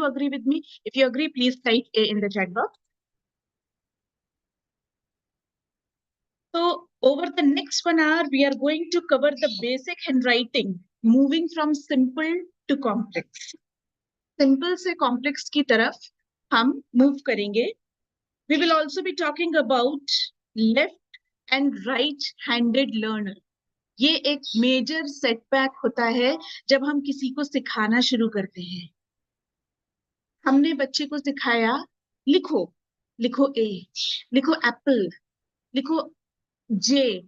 you agree with me? If you agree, please type A in the chat box. So over the next 1 hour, we are going to cover the basic handwriting, moving from simple to complex. Simple से complex की तरफ हम move करेंगे. We will also be talking about left and right-handed learner. ये एक major setback होता है जब हम किसी को सिखाना शुरू करते हैं. हमने बच्चे को सिखाया, लिखो, लिखो A, लिखो apple, लिखो J.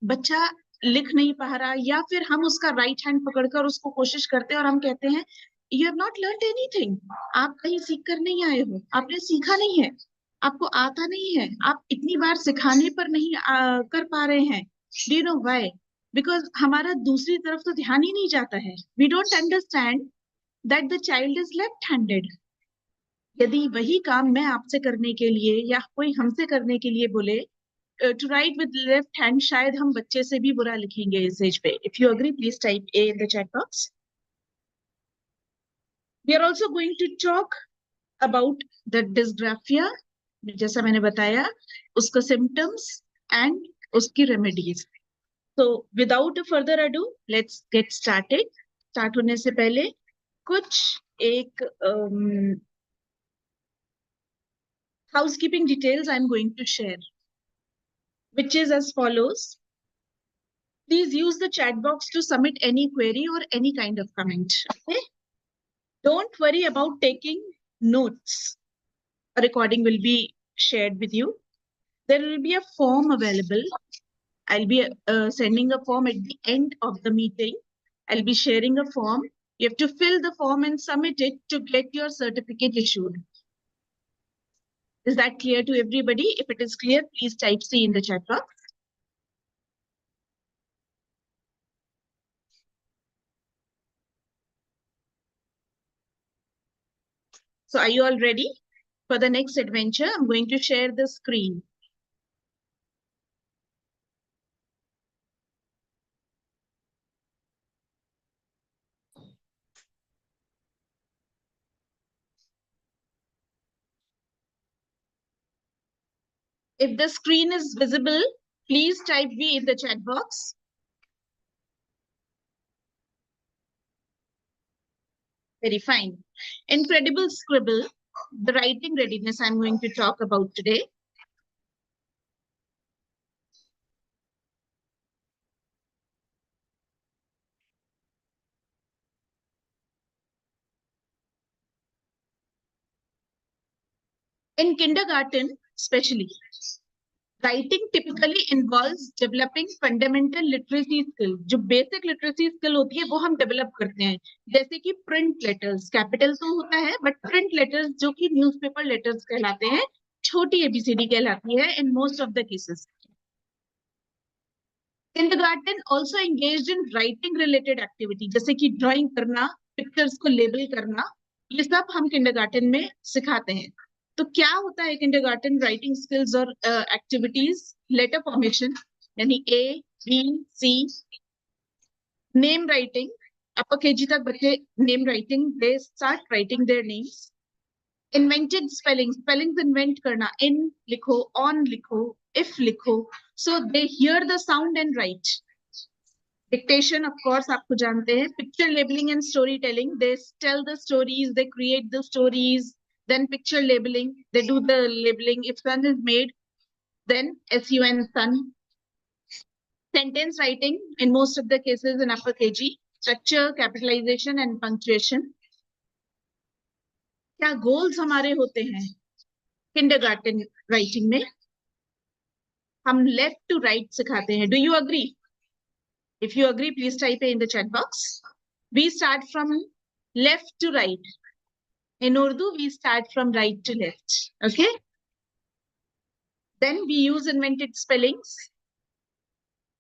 बच्चा लिख नहीं पा रहा, या फिर हम उसका राइट हैंड पकड़कर उसको कोशिश करते हैं और हम कहते हैं you have not learn anything. आप कहीं सीख कर नहीं आए हो, आपने सीखा नहीं है, आपको आता नहीं है, आप इतनी बार सिखाने पर नहीं कर पा रहे हैं. Do you know why? Because हमारा दूसरी तरफ तो ध्यान ही नहीं जाता है. We don't understand that the child is left handed. यदि वही काम मैं आपसे करने के लिए या कोई हमसे करने के लिए बोले to write with left hand, शायद हम बच्चे से भी बुरा लिखेंगे इस एज पे. If you agree, please type A in the chat box. We are also going to talk about the dysgraphia, जैसा मैंने बताया, उसका symptoms and उसकी remedies. So without a further ado, let's get started. Start होने से पहले कुछ एक housekeeping details I'm going to share, which is as follows. Please use the chat box to submit any query or any kind of comment. Okay? Don't worry about taking notes. A recording will be shared with you. There will be a form available. I'll be sending a form at the end of the meeting. I'll be sharing a form. You have to fill the form and submit it to get your certificate issued. Is that clear to everybody? If it is clear, please type C in the chat box. So are you all ready for the next adventure? I'm going to share the screen. If the screen is visible, please type V in the chat box. Very fine. Incredible scribble, the writing readiness I'm going to talk about today. In kindergarten, especially, writing typically involves developing fundamental literacy skill. जो basic literacy skill होती है वो हम develop करते हैं. जैसे कि print letters, capital तो होता है, but print letters जो कि newspaper letters कहलाते हैं, छोटी ABCD कहलाती है in most of the cases. Kindergarten also engaged in writing related activity, जैसे कि drawing करना, pictures को label करना, ये सब हम kindergarten में सिखाते हैं. तो क्या होता है kindergarten writing skills और activities? Letter formation, यानी A, B, C. Name writing, upper KG तक बच्चे name writing, they start writing their names. Invented spellings, spellings invent करना, in लिखो, on लिखो, if लिखो. So they hear the sound and write. Dictation, of course, आपको जानते हैं. Picture labeling and storytelling, they tell the stories, they create the stories. Then picture labeling, they do the labeling. If sun is made, then SUN sun. Sentence writing, in most of the cases in upper KG. Structure, capitalization and punctuation. क्या goals हमारे होते हैं kindergarten writing में? हम left to right सिखाते हैं. Do you agree? If you agree, please type it in the chat box. We start from left to right. In Urdu, we start from right to left. Okay? Then we use invented spellings.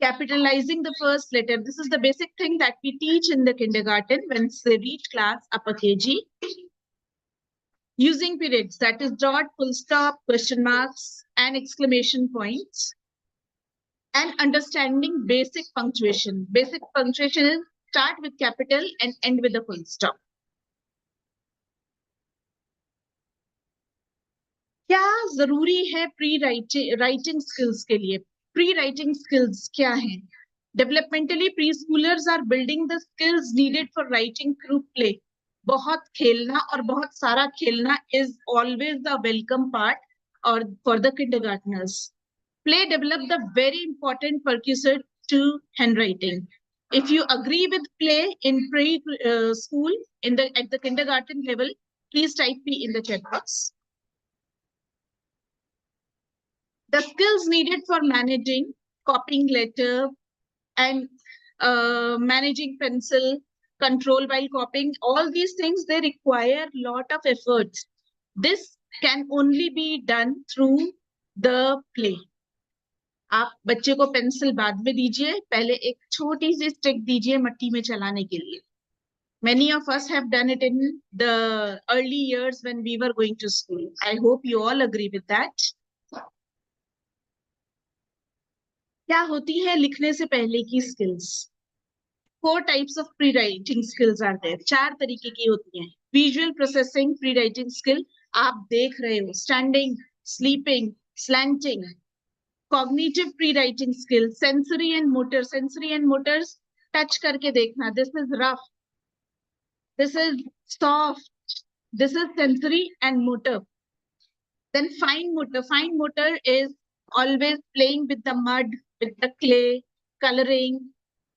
Capitalizing the first letter. This is the basic thing that we teach in the kindergarten when they reach class upper KG. Using periods, that is dot, full stop, question marks, and exclamation points. And understanding basic punctuation. Basic punctuation is start with capital and end with a full stop. जरूरी है pre writing skills के लिए। Pre writing skills क्या है? Developmentally preschoolers are building the skills needed for writing through play. बहुत खेलना और बहुत सारा खेलना is always the welcome part और for the kindergartners. Play develop the very important precursor to handwriting. If you agree with play in pre-school, at the kindergarten level, please type P in the chat box. The skills needed for managing, copying letter, and managing pencil, control while copying, all these things, they require lot of efforts. This can only be done through the play. आप बच्चे को pencil बाद में दीजिए, पहले एक छोटी सी stick दीजिए मट्टी में चलाने के लिए। Many of us have done it in the early years when we were going to school. I hope you all agree with that. क्या होती है लिखने से पहले की skills? 4 types of pre-writing skills are there. 4 तरीके की होती हैं। Visual processing pre-writing skill, आप देख रहे हो, standing, sleeping, slanting. Cognitive pre-writing skill, sensory and motor. Sensory and motors, touch करके देखना. This is rough. This is soft. This is sensory and motor. Then fine motor. Fine motor is always playing with the mud, with the clay, coloring,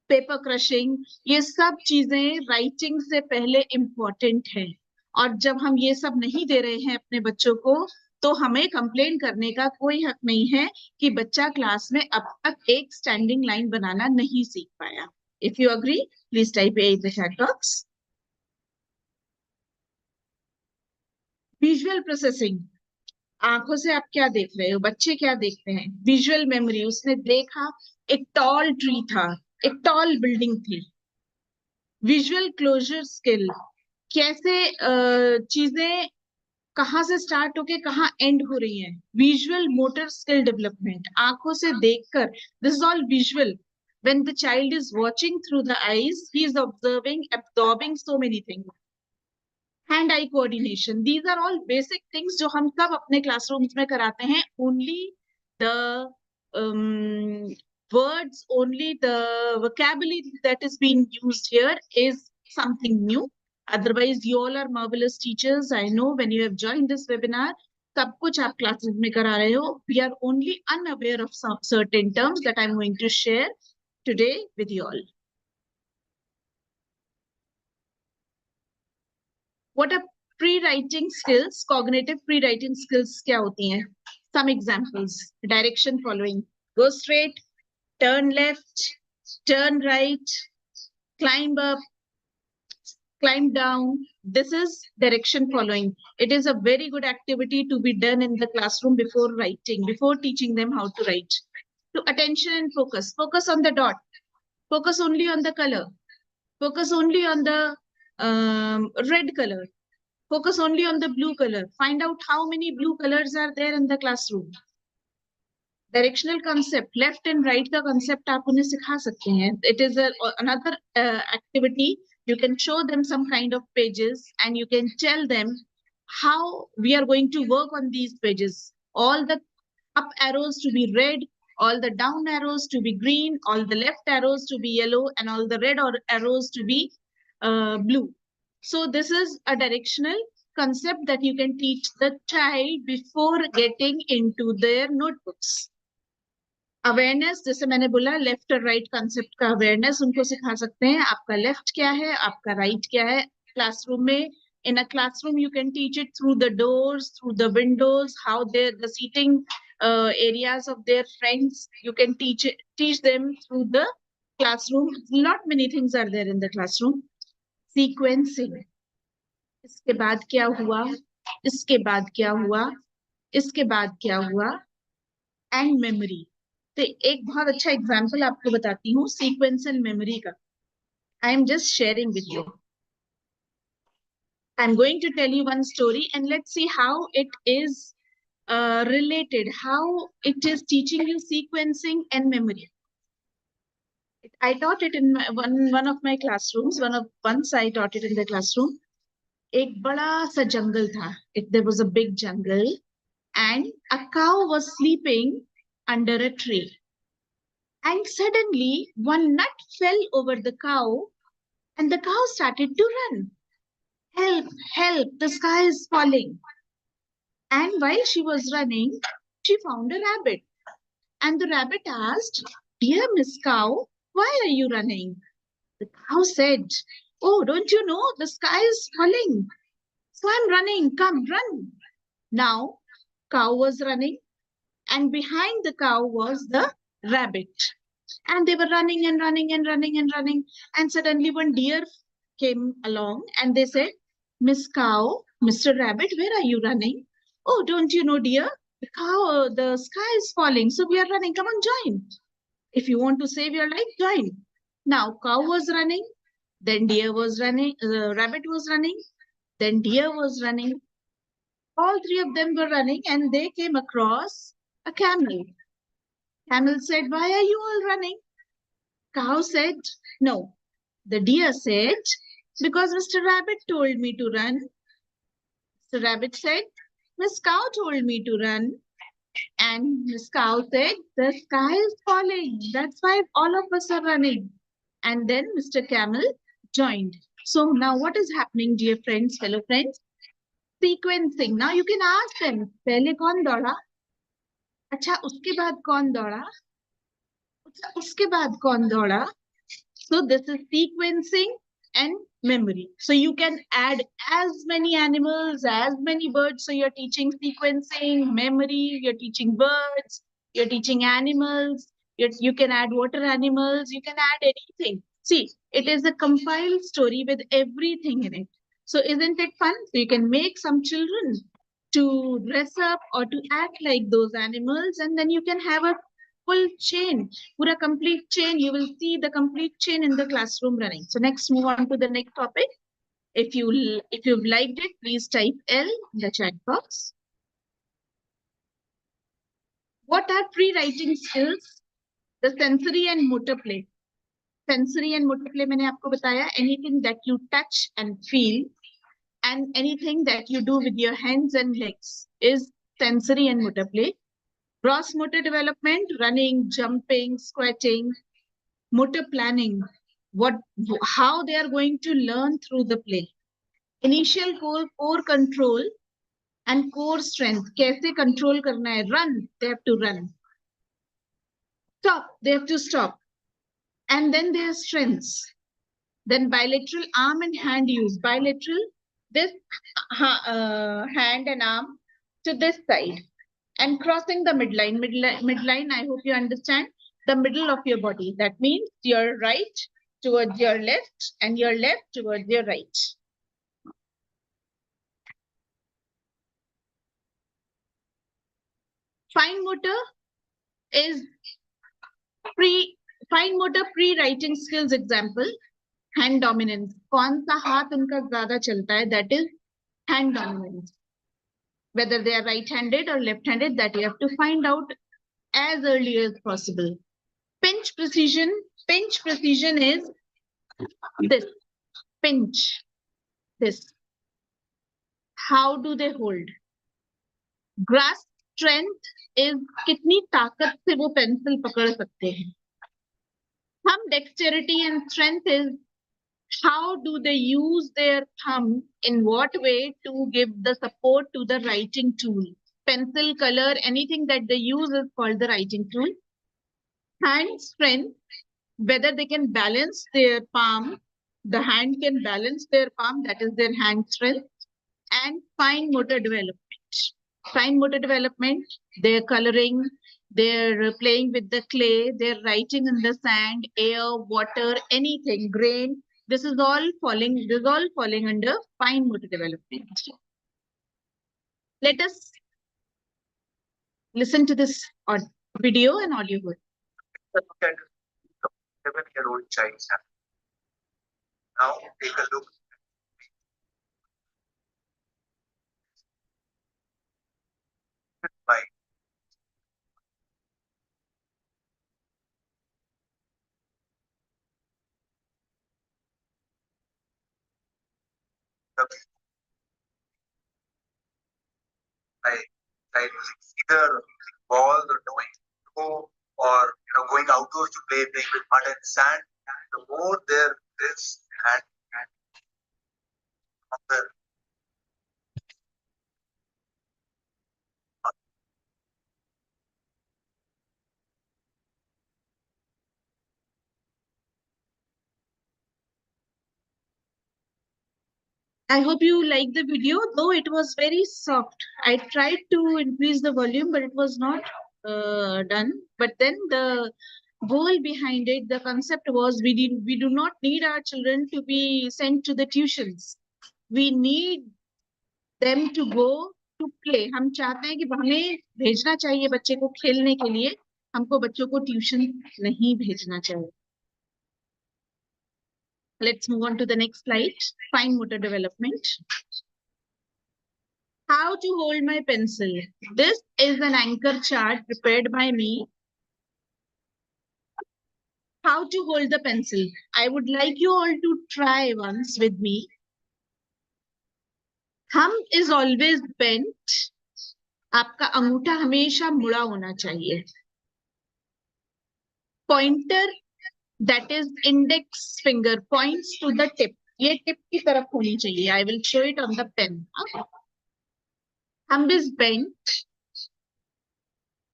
paper crushing. ये सब चीजें writing से पहले important है। और जब हम ये सब नहीं दे रहे हैं अपने बच्चों को, तो हमें कंप्लेन करने का कोई हक नहीं है कि बच्चा क्लास में अब तक एक स्टैंडिंग लाइन बनाना नहीं सीख पाया। If you agree, please type A in the chat box. Visual processing, आंखों से आप क्या देख रहे हो, बच्चे क्या देखते हैं? विजुअल मेमोरी, उसने देखा एक टॉल ट्री था, एक टॉल बिल्डिंग थी। विजुअल क्लोजर स्किल, कैसे चीजें कहाँ से स्टार्ट होके कहाँ एंड हो रही है। विजुअल मोटर स्किल डेवलपमेंट, आंखों से देखकर, this is all visual. When the child is watching through the eyes, he is observing, absorbing so many things. Hand eye coordination, these are all basic things जो हम सब अपने classrooms में कराते हैं। Only the words, only the vocabulary that is being used here is something new. Otherwise, you all are marvelous teachers. I know when you have joined this webinar, सब कुछ आप classes में करा रहे हो. We are only unaware of some certain terms that I'm going to share today with you all. What are pre-writing skills? Cognitive pre-writing skills क्या होती हैं? Some examples: direction following, go straight, turn left, turn right, climb up, climb down. This is direction following. It is a very good activity to be done in the classroom before writing, before teaching them how to write. To attention and focus. Focus on the dot. Focus only on the color. Focus only on the red color. Focus only on the blue color. Find out how many blue colors are there in the classroom. Directional concept, left and right का concept आप उन्हें सिखा सकते हैं. It is another activity. You can show them some kind of pages and you can tell them how we are going to work on these pages. All the up arrows to be red, all the down arrows to be green, all the left arrows to be yellow, and all the red arrows to be blue. So this is a directional concept that you can teach the child before getting into their notebooks. Awareness, जैसे मैंने बोला left और right concept का awareness उनको सिखा सकते हैं। आपका लेफ्ट क्या है, आपका राइट क्या है। क्लासरूम में, in a classroom you can teach it through the doors, through the windows, how the seating areas of their friends. You can teach them through the classroom. Lot many things are there in the classroom. Sequencing, इसके बाद क्या हुआ, इसके बाद क्या हुआ, इसके बाद क्या हुआ, एंड मेमोरी। तो एक बहुत अच्छा एग्जाम्पल आपको बताती हूँ सीक्वेंस एंड मेमोरी का। I am just sharing with you. I am going to tell you one story and let's see how it is related, how it is teaching you sequencing and memory. I taught it in one of my classrooms. Once I taught it in the classroom. एक बड़ा सा जंगल था. There was a big jungle and a cow was sleeping under a tree. And suddenly, one nut fell over the cow, and the cow started to run. Help, help, the sky is falling. And while she was running, she found a rabbit. And the rabbit asked, Dear Miss Cow, why are you running? The cow said, Oh, don't you know the sky is falling? So I'm running. Come, run. Now, cow was running, and behind the cow was the rabbit. And they were running and running and running and running. And suddenly one deer came along and they said, Miss Cow, Mr. Rabbit, where are you running? Oh, don't you know, dear? The sky is falling. So we are running. Come on, join. If you want to save your life, join. Now, cow was running. Then deer was running. Rabbit was running. Then deer was running. All three of them were running and they came across a camel. Camel said, Why are you all running? Cow said, No. The deer said, Because Mr. Rabbit told me to run. So Rabbit said, Miss Cow told me to run. And Miss Cow said, The sky is falling. That's why all of us are running. And then Mr. Camel joined. So now what is happening, dear friends, fellow friends? Sequencing. Now you can ask them, पहले कौन दौड़ा? अच्छा, उसके बाद कौन दौड़ा? अच्छा, उसके बाद कौन दौड़ा? So this is sequencing and memory. So you can add as many animals, as many birds. So you're teaching sequencing, memory, you're teaching birds, you're teaching animals, you can add water animals, you can add anything. See, it is a compiled story with everything in it. So isn't it fun? So you can make some children to dress up or to act like those animals, and then you can have a full chain, pura complete chain. You will see the complete chain in the classroom running. So next, move on to the next topic. If you've liked it, please type L in the chat box. What are pre-writing skills? The sensory and motor play. Sensory and motor play मैंने आपको बताया. Anything that you touch and feel, and anything that you do with your hands and legs is sensory and motor play. Gross motor development, running, jumping, squatting. Motor planning, how they are going to learn through the play. Initial core control and core strength. कैसे control करना है? Run, they have to run. Stop, they have to stop. And then their strengths. Then bilateral arm and hand use. Bilateral, this hand and arm to this side. And crossing the midline. Midline, I hope you understand, the middle of your body. That means your right towards your left and your left towards your right. Fine motor is fine motor pre-writing skills example. Hand dominance. कौन सा हाथ उनका ज़्यादा चलता है? That is hand dominance. Whether they are right-handed or left-handed, that you have to find out as early as possible. Pinch precision. Pinch precision is this. Pinch. This. How do they hold? Grasp strength is कितनी ताकत से वो pencil पकड़ सकते हैं. Thumb dexterity and strength is how do they use their thumb, in what way to give the support to the writing tool. Pencil, color, anything that they use is called the writing tool. Hand strength, whether they can balance their palm, the hand can balance their palm, that is their hand strength. And fine motor development. Fine motor development, they're coloring, they're playing with the clay, they're writing in the sand, air, water, anything, grain. This is all falling under fine motor development. Let us listen to this video and audio. 7-year-old child. Now take a look. By child using either balls or doing go or going outdoors to play, playing with mud and sand, the more there is and the I hope you like the video, though it was very soft. I tried to increase the volume, but it was not done. But then the goal behind it, the concept was we do not need our children to be sent to the tuitions. We need them to go to play. हम चाहते हैं कि हमें भेजना चाहिए बच्चे को खेलने के लिए, हमको बच्चों को ट्यूशन नहीं भेजना चाहिए. Let's move on to the next slide. Fine motor development. How to hold my pencil. This is an anchor chart prepared by me. How to hold the pencil. I would like you all to try once with me. Thumb is always bent. आपका अंगूठा हमेशा मुड़ा होना चाहिए. Pointer, that is index finger, points to the tip. ये tip की तरफ होनी चाहिए. I will show it on the pen. Thumb is bent.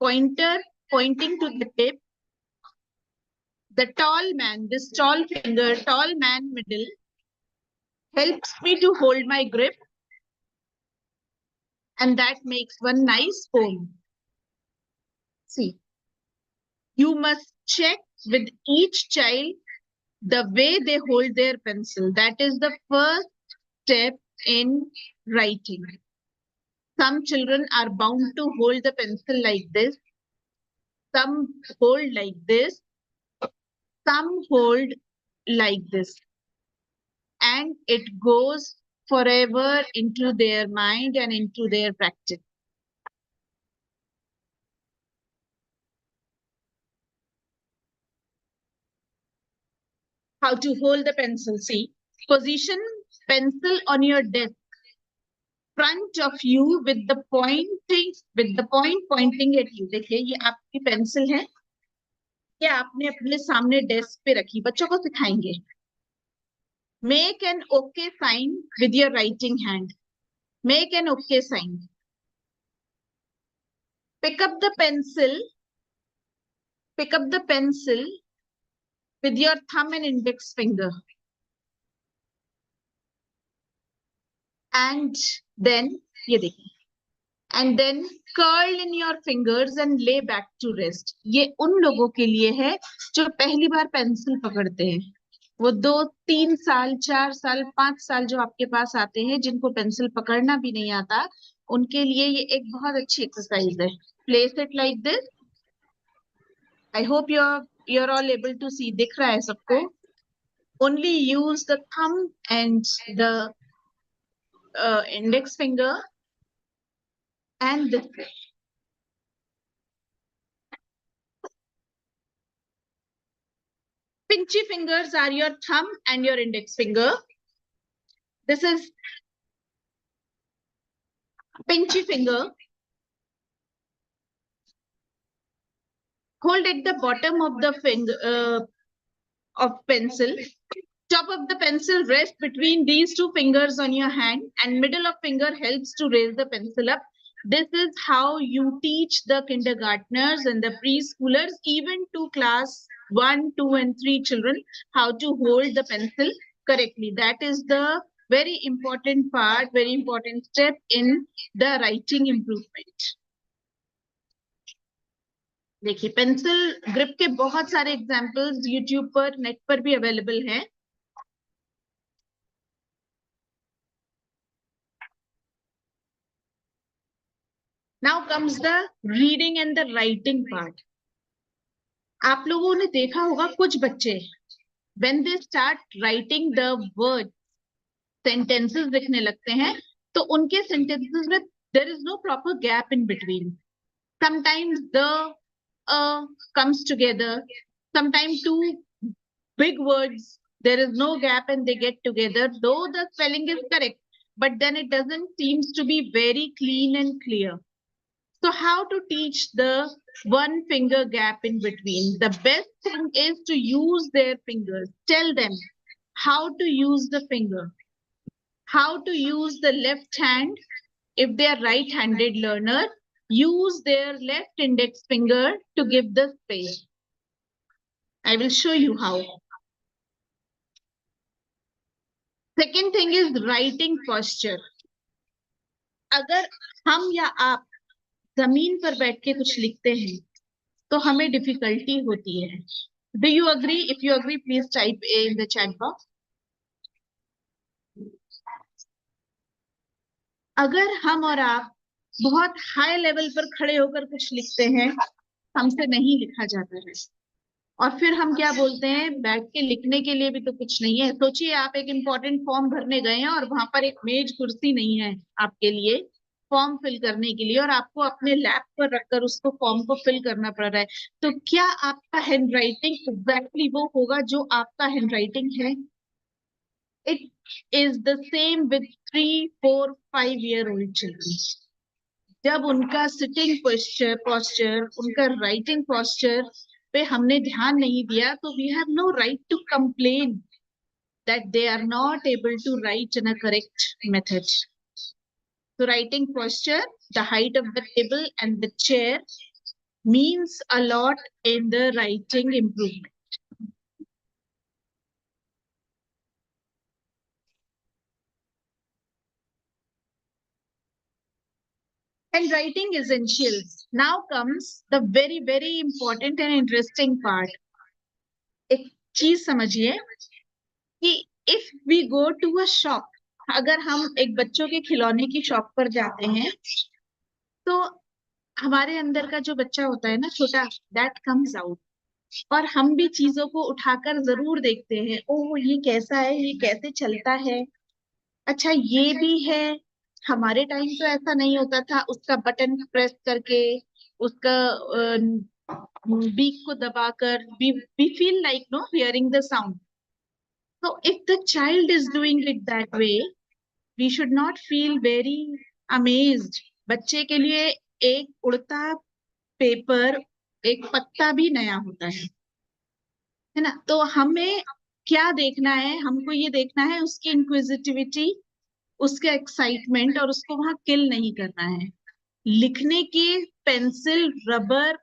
Pointer pointing to the tip. The tall man, this tall finger, tall man middle, helps me to hold my grip. And that makes one nice poem. See, you must check with each child the way they hold their pencil. That is the first step in writing. Some children are bound to hold the pencil like this. Some hold like this. Some hold like this. And it goes forever into their mind and into their practice. How to hold the pencil. See, position pencil on your desk, front of you with the point pointing at you. देखिए ये आपकी pencil है, ये आपने अपने सामने desk पे रखी. बच्चों को सिखाएंगे. Make an OK sign with your writing hand. Make an OK sign. Pick up the pencil. Pick up the pencil with your thumb and index finger. And then, ये देखिए. And then curl in your fingers and lay back to rest. ये उन लोगों के लिए है जो पहली बार पेंसिल पकड़ते हैं. वो 2, 3 साल, 4 साल, 5 साल जो आपके पास आते हैं, जिनको पेंसिल पकड़ना भी नहीं आता, उनके लिए ये एक बहुत अच्छी एक्सरसाइज है. Place it like this. I hope you're all able to see. दिख रहा है सबको? Only use the thumb and the index finger and this. Pinchy fingers are your thumb and your index finger. This is pinchy finger. Hold at the bottom of the finger of pencil. Top of the pencil rest between these two fingers on your hand, and middle of finger helps to raise the pencil up. This is how you teach the kindergartners and the preschoolers, even to class 1, 2, and 3 children, how to hold the pencil correctly. That is the very important part, very important step in the writing improvement. देखिए pencil grip के बहुत सारे examples YouTube पर, net पर भी available हैं. Now comes the reading and the writing part. आप लोगों ने देखा होगा कुछ बच्चे when they start writing the words, sentences लिखने लगते हैं, तो उनके sentences में there is no proper gap in between. Sometimes the comes together. Sometimes two big words, there is no gap and they get together, though the spelling is correct, but then it doesn't seems to be very clean and clear. So how to teach the one finger gap in between? The best thing is to use their fingers. Tell them how to use the finger, how to use the left hand. If they are right-handed learner, use their left index finger to give the space. I will show you how. Second thing is writing posture. अगर हम या आप जमीन पर बैठ के कुछ लिखते हैं तो हमें डिफिकल्टी होती है. Do you agree? If you agree, please type A in the chat box. अगर हम और आप बहुत हाई लेवल पर खड़े होकर कुछ लिखते हैं, हमसे नहीं लिखा जाता है. और फिर हम क्या बोलते हैं, बैठ के लिखने के लिए भी तो कुछ नहीं है. सोचिए आप एक इम्पोर्टेंट फॉर्म भरने गए हैं और वहां पर एक मेज कुर्सी नहीं है आपके लिए फॉर्म फिल करने के लिए, और आपको अपने लैप पर रखकर उसको फॉर्म को फिल करना पड़ रहा है. तो क्या आपका हैंड राइटिंग एग्जैक्टली वो होगा जो आपका हैंड राइटिंग है? It is the same with 3, 4, 5-year-old children. जब उनका सिटिंग पोस्चर, उनका राइटिंग पोस्चर पे हमने ध्यान नहीं दिया, तो we have no right to complain that they are not able to write in a correct method. So writing posture, the height of the table and the chair means a lot in the writing improvement. And writing essentials. Now comes the very, very important and interesting part. एक चीज समझिए कि if we go to a shop, अगर हम एक बच्चों के खिलौने की शॉप पर जाते हैं, तो हमारे अंदर का जो बच्चा होता है ना छोटा, that comes out. और हम भी चीजों को उठाकर जरूर देखते हैं, ओह ये कैसा है, ये कैसे चलता है, अच्छा ये भी है. हमारे टाइम तो ऐसा नहीं होता था. उसका बटन प्रेस करके, उसका बीक को दबाकर, we feel like no hearing the sound. So if the child is doing it that way, we should not feel very amazed. बच्चे के लिए एक उड़ता पेपर, एक पत्ता भी नया होता है ना. तो हमें क्या देखना है? हमको ये देखना है उसकी इंक्विजिटिविटी, उसका एक्साइटमेंट, और उसको वहां किल नहीं करना है. लिखने की pencil, rubber,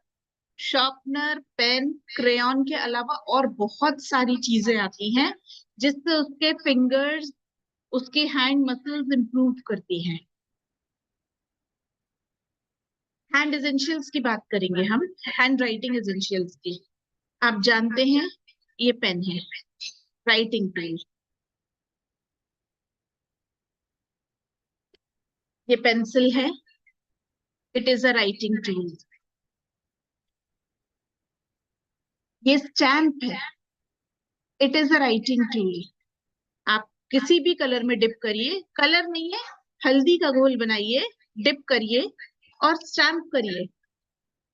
sharpener, pen, crayon के अलावा और बहुत सारी चीजें आती हैं जिससे उसके फिंगर्स, उसकी हैंड मसल्स इंप्रूव करती हैं. हैंड एसेंशियल्स की बात करेंगे हम, हैंड राइटिंग एसेंशियल्स की. आप जानते हैं ये पेन है, राइटिंग पेन. ये पेंसिल है, it is a writing tool. ये स्टैम्प है, it is a writing tool. आप किसी भी कलर में डिप करिए, कलर नहीं है, हल्दी का घोल बनाइए, डिप करिए और स्टैम्प करिए.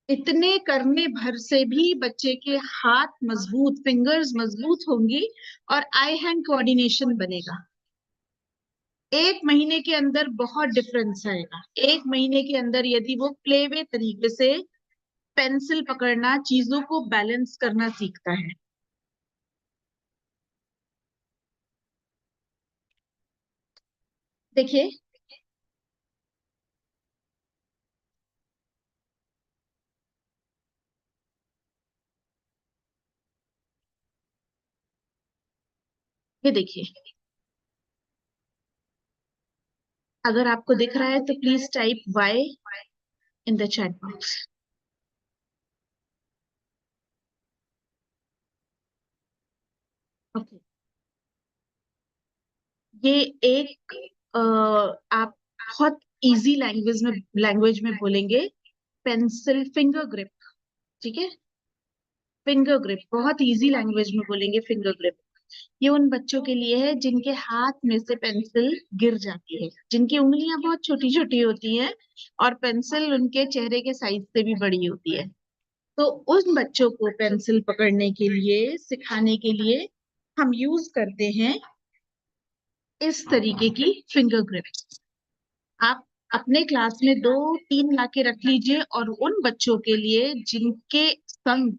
इतने करने भर से भी बच्चे के हाथ मजबूत, फिंगर्स मजबूत होंगी और आई हैंड कोऑर्डिनेशन बनेगा. 1 महीने के अंदर बहुत डिफरेंस आएगा. 1 महीने के अंदर यदि वो प्लेवे तरीके से पेंसिल पकड़ना, चीजों को बैलेंस करना सीखता है. देखिए ये देखिए, अगर आपको दिख रहा है तो please type Y in the chat box. Okay, ये एक आप बहुत इजी लैंग्वेज में बोलेंगे, पेंसिल फिंगर ग्रिप. ठीक है, फिंगर ग्रिप बहुत इजी लैंग्वेज में बोलेंगे, फिंगर ग्रिप. ये उन बच्चों के लिए है जिनके हाथ में से पेंसिल गिर जाती है, जिनकी उंगलियां बहुत छोटी छोटी होती हैं और पेंसिल उनके चेहरे के साइज से भी बड़ी होती है. तो उन बच्चों को पेंसिल पकड़ने के लिए, सिखाने के लिए हम यूज करते हैं इस तरीके की फिंगर ग्रिप्स. आप अपने क्लास में 2-3 लाके रख लीजिए और उन बच्चों के लिए जिनके संग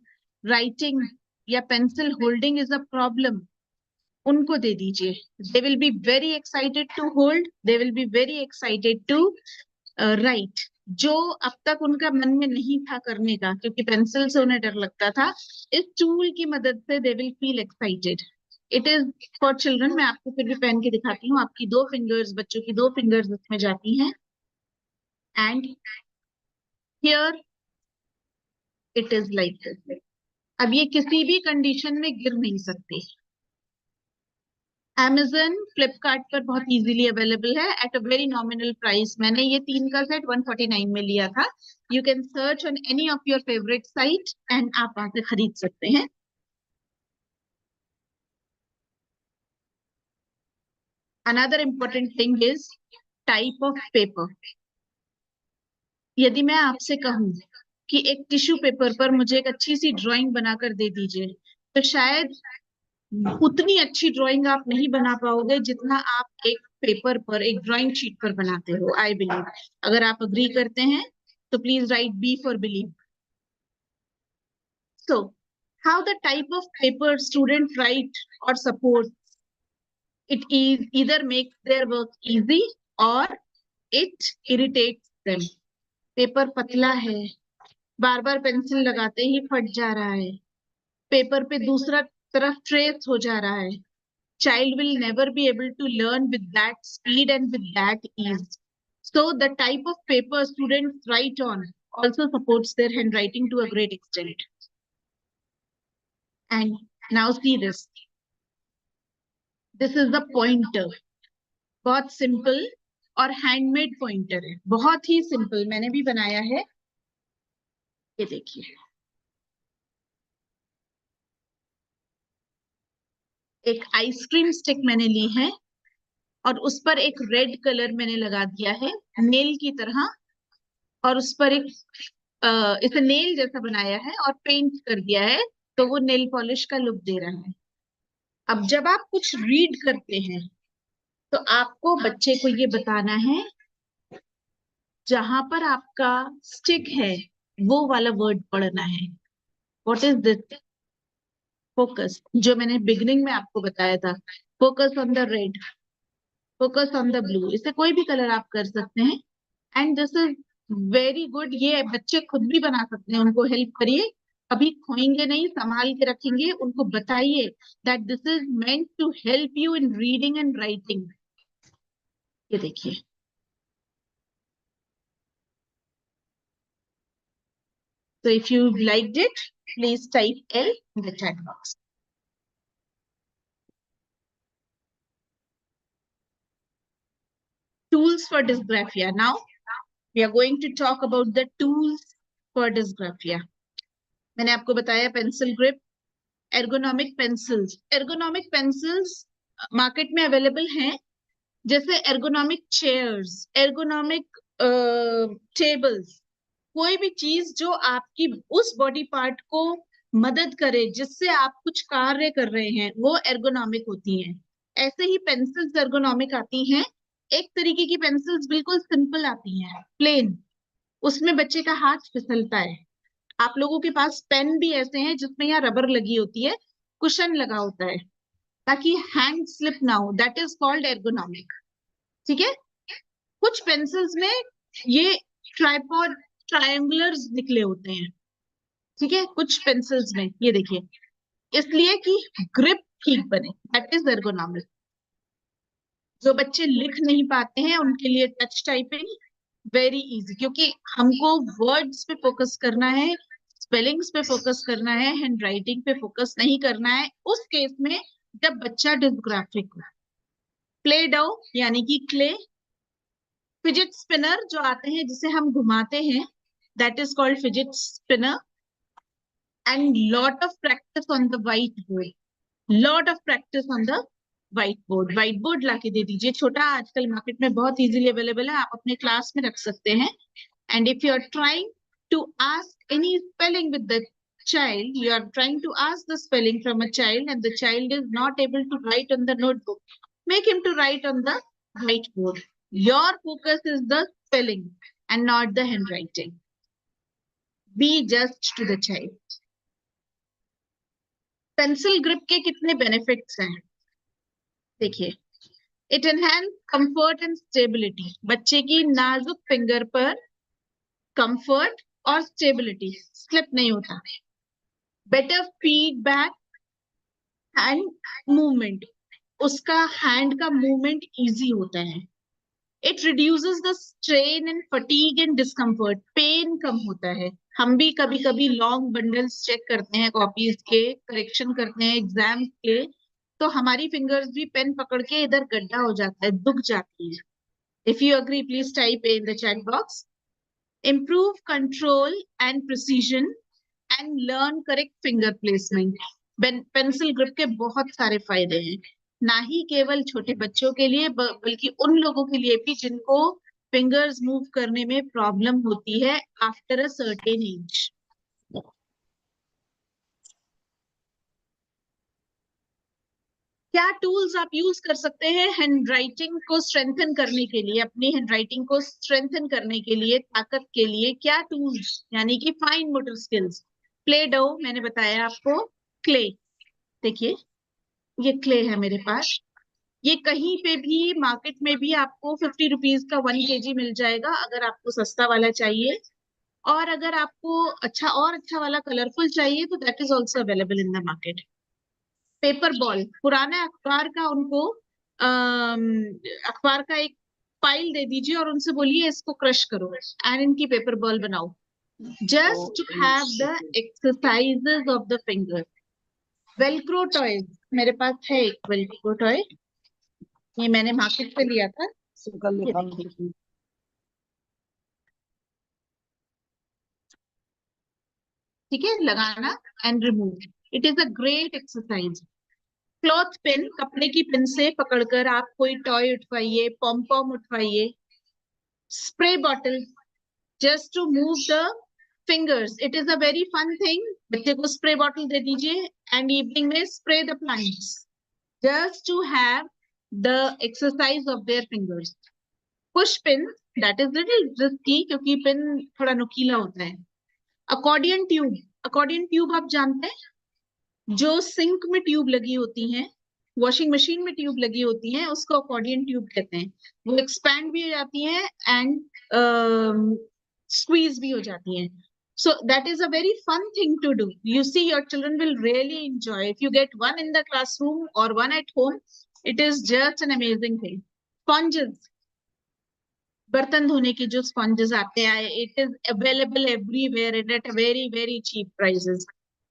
राइटिंग या pencil holding is a problem, उनको दे दीजिए. They will be very excited to hold, they will be very excited to write. जो अब तक उनका मन में नहीं था करने का, क्योंकि पेंसिल से उन्हें डर लगता था, इस टूल की मदद से they will feel excited. It is for children. मैं आपको फिर भी पहन के दिखाती हूँ. आपकी 2 फिंगर्स, बच्चों की 2 फिंगर्स इसमें जाती हैं. And here it is like this. अब ये किसी भी कंडीशन में गिर नहीं सकते. Amazon, फ्लिपकार्ट पर बहुत इजीली अवेलेबल है at a very nominal price. मैंने ये 3 का सेट 149 में लिया था. You can search on any of your favourite site and आप वहां से खरीद सकते हैं. Another important thing is type of paper. यदि मैं आपसे कहूं कि एक टिश्यू पेपर पर मुझे एक अच्छी सी ड्राइंग बनाकर दे दीजिए, तो शायद उतनी अच्छी ड्राइंग आप नहीं बना पाओगे जितना आप एक पेपर पर, एक ड्राइंग शीट पर बनाते हो. I believe. अगर आप अग्री करते हैं तो please write B for believe. So, how the type of paper student write or support, it is either makes their work easy or it irritates them. Paper पतला है, बार बार पेंसिल लगाते ही फट जा रहा है, पेपर पे दूसरा तरफ ट्रेस हो जा रहा है. Child will never be able to learn with that speed and with that ease. So the type of paper students write on also supports their handwriting to a great extent. And now see this. This is the pointer. बहुत simple और handmade pointer है, बहुत ही simple. मैंने भी बनाया है, ये देखिए. एक आइसक्रीम स्टिक मैंने ली है और उस पर एक रेड कलर मैंने लगा दिया है नेल की तरह, और उस पर एक इसे नेल जैसा बनाया है और पेंट कर दिया है, तो वो नेल पॉलिश का लुक दे रहा है. अब जब आप कुछ रीड करते हैं तो आपको बच्चे को ये बताना है, जहां पर आपका स्टिक है वो वाला वर्ड पढ़ना है. What is this? फोकस. जो मैंने बिगिनिंग में आपको बताया था, focus on the red, focus on the blue. इसे कोई भी कलर आप कर सकते हैं. And this is very good. ये बच्चे खुद भी बना सकते हैं, उनको हेल्प करिए. कभी खोएंगे नहीं, संभाल के रखेंगे. उनको बताइए that this is meant to help you in reading and writing. ये देखिए. So if you liked it, please type L in the chat box. Tools for dysgraphia. Now we are going to talk about the tools for dysgraphia. मैंने आपको बताया pencil grip, ergonomic pencils. Ergonomic pencils market में available हैं, जैसे ergonomic chairs, ergonomic tables. कोई भी चीज जो आपकी उस बॉडी पार्ट को मदद करे जिससे आप कुछ कार्य कर रहे हैं, वो एर्गोनॉमिक होती हैं. ऐसे ही पेंसिल्स एर्गोनॉमिक आती हैं. एक तरीके की पेंसिल्स बिल्कुल सिंपल आती हैं, प्लेन, उसमें बच्चे का हाथ फिसलता है. आप लोगों के पास पेन भी ऐसे हैं जिसमें यहाँ रबर लगी होती है, कुशन लगा होता है, ताकि हैंड स्लिप ना हो. That is called ergonomic. ठीक है. कुछ पेंसिल्स में ये ट्राइपॉड ट्रायंगुलर्स निकले होते हैं. ठीक है. कुछ पेंसिल्स में ये देखिए, इसलिए कि ग्रिप ठीक बने. That is ergonomic. जो बच्चे लिख नहीं पाते हैं उनके लिए टच टाइपिंग वेरी इजी, क्योंकि हमको वर्ड्स पे फोकस करना है, स्पेलिंग्स पे फोकस करना है, हैंड राइटिंग पे फोकस नहीं करना है. उस केस में जब बच्चा डिस्ग्राफिक हो. प्ले डो यानी कि क्ले, फिजिट स्पिनर जो आते हैं जिसे हम घुमाते हैं, that is called fidget spinner. And lot of practice on the white board, lot of practice on the white board. White board लाके दे दीजिए छोटा, आजकल मार्केट में बहुत इजीली अवेलेबल है, आप अपने क्लास में रख सकते हैं. And if you are trying to ask any spelling with the child, you are trying to ask the spelling from a child and the child is not able to write on the notebook, make him to write on the whiteboard. Your focus is the spelling and not the handwriting. Be just to the child. Pencil grip के कितने benefits हैं देखिए. It enhance comfort and stability. बच्चे की नाजुक finger पर comfort और stability, slip नहीं होता. Better feedback and movement. उसका हैंड का मूवमेंट इजी होता है. It reduces the strain and fatigue and discomfort. Pain कम होता है. हम भी कभी कभी लॉन्ग बंडल्स चेक करते हैं कॉपीज के, करेक्शन करते हैं एग्जाम के, तो हमारी फिंगर्स भी पेन पकड़ के इधर गड्ढा हो जाता है, दुख जाती है. If you agree please type in the chat box. Improve control and precision and learn correct finger placement. Pencil grip के बहुत सारे फायदे हैं, ना ही केवल छोटे बच्चों के लिए बल्कि उन लोगों के लिए भी जिनको फिंगर्स मूव करने में प्रॉब्लम होती है आफ्टर अ सर्टेन एज. क्या टूल्स आप यूज कर सकते हैं हैंडराइटिंग को स्ट्रेंथन करने के लिए, अपनी हैंडराइटिंग को स्ट्रेंथन करने के लिए, ताकत के लिए? क्या टूल्स? यानी कि fine motor skills. Play dough मैंने बताया आपको. क्ले, देखिए ये क्ले है मेरे पास. ये कहीं पे भी मार्केट में भी आपको 50 रुपीज का 1 kg मिल जाएगा अगर आपको सस्ता वाला चाहिए. और अगर आपको अच्छा वाला कलरफुल चाहिए तो that is also available in the market. Paper ball, पुराना अखबार का उनको अखबार का एक फाइल दे दीजिए और उनसे बोलिए इसको क्रश करो एंड इनकी पेपर बॉल बनाओ. Just to have the exercises of the finger. Velcro toys मेरे पास है एक वेलक्रो टॉय. ये मैंने मार्केट से लिया था. ठीक है, लगाना and remove. It is a great exercise. Cloth pin, कपड़े की पिन से पकड़कर आप कोई टॉय उठवाइए, पॉम पॉम उठवाइए. Spray bottle, just to move the fingers. It is a very fun thing. बच्चे को स्प्रे बॉटल दे दीजिए एंड इवनिंग में spray the plants, just to have the exercise of their fingers. Push pin, that is little risky क्योंकि pin थोड़ा नुकीला होता है. Accordion tube. अकॉर्डियन ट्यूब आप जानते हैं, जो सिंक में ट्यूब लगी होती हैं, वॉशिंग मशीन में ट्यूब लगी होती हैं, उसको अकॉर्डियन ट्यूब कहते हैं. वो एक्सपैंड भी हो जाती हैं एंड स्क्वीज भी हो जाती हैं. So that is a very fun thing to do. You see, your children will really enjoy. If you get one in the classroom or one at home, it is just an amazing thing. Sponges, बर्तन धोने की जो sponges आते हैं, it is available everywhere and at very very cheap prices.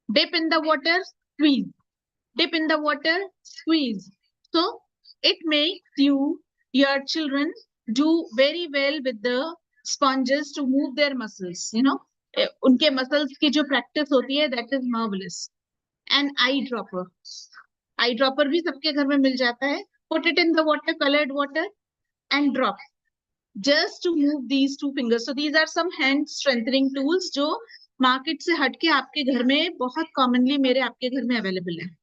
Dip in the water, squeeze. Dip in the water, squeeze. So it makes your children do very well with the sponges to move their muscles. उनके muscles की जो practice होती है, that is marvelous. And eye dropper. Eye dropper भी सबके घर में मिल जाता है. Put it in the water, colored water, and drop. Just to move these two fingers. So these are some hand strengthening tools जो market से हटके आपके घर में बहुत कॉमनली मेरे आपके घर में अवेलेबल है.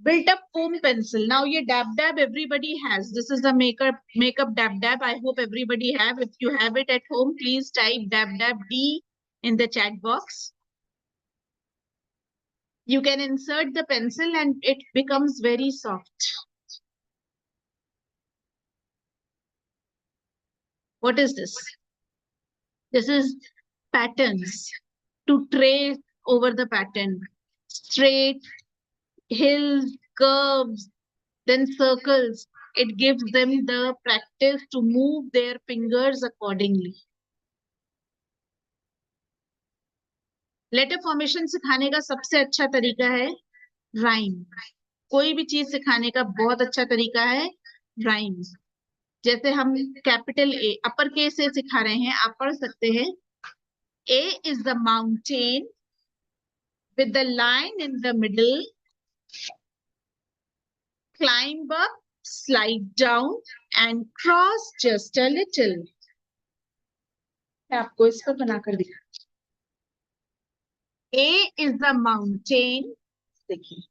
Built up foam pencil. Now ये dab dab everybody has. This is the makeup dab dab. I hope everybody have. If you have it at home, please type dab dab D in the chat box. You can insert the pencil and it becomes very soft. What is this? This is patterns. To trace over the pattern. Straight, hills, curves, then circles. It gives them the practice to move their fingers accordingly. Letter formation सिखाने का सबसे अच्छा तरीका है rhyme. कोई भी चीज सिखाने का बहुत अच्छा तरीका है राइम. जैसे हम कैपिटल ए अपर के से सिखा रहे हैं, आप पढ़ सकते हैं. A is the mountain with the line in the middle. Climb up, slide down and cross just a little. मैं आपको इस पर बनाकर दिखा. A is the mountain. देखिए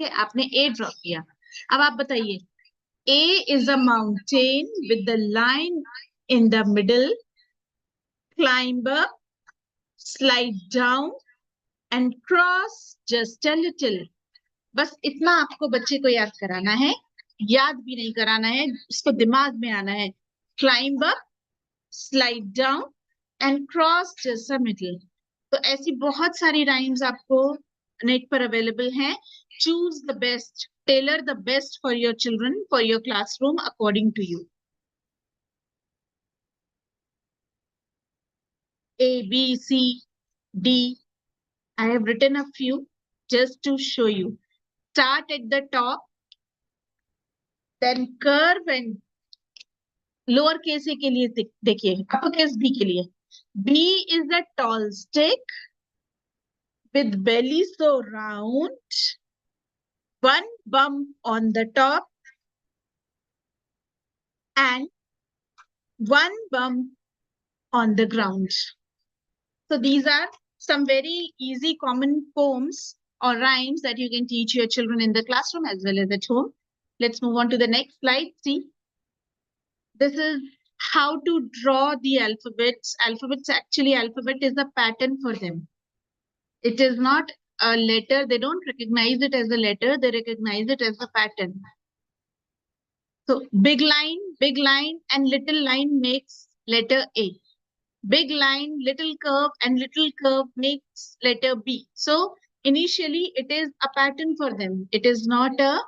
ठीक है, आपने ए ड्रॉ किया। अब आप बताइए, A is a mountain with the line in the middle. Climb up, slide down, and cross just a little. बस इतना आपको बच्चे को याद कराना है, याद भी नहीं कराना है, उसको दिमाग में आना है। Climb up, slide down, and cross just a middle. तो ऐसी बहुत सारी राइम्स आपको नेट पर अवेलेबल हैं. Choose the best, tailor the best for your children, for your classroom according to you. A, B, C, D. I have written a few just to show you. Start at the top, then curve and lower case A के लिए देखिए, upper case B के लिए. B is a tall stick with belly so round, one bump on the top and one bump on the ground. So these are some very easy common poems or rhymes that you can teach your children in the classroom as well as at home. Let's move on to the next slide. See, this is how to draw the alphabets. Alphabet is a pattern for them. It is not a letter. They don't recognize it as a letter. They recognize it as a pattern. So big line and little line makes letter A. Big line, little curve and little curve makes letter B. So initially it is a pattern for them. It is not a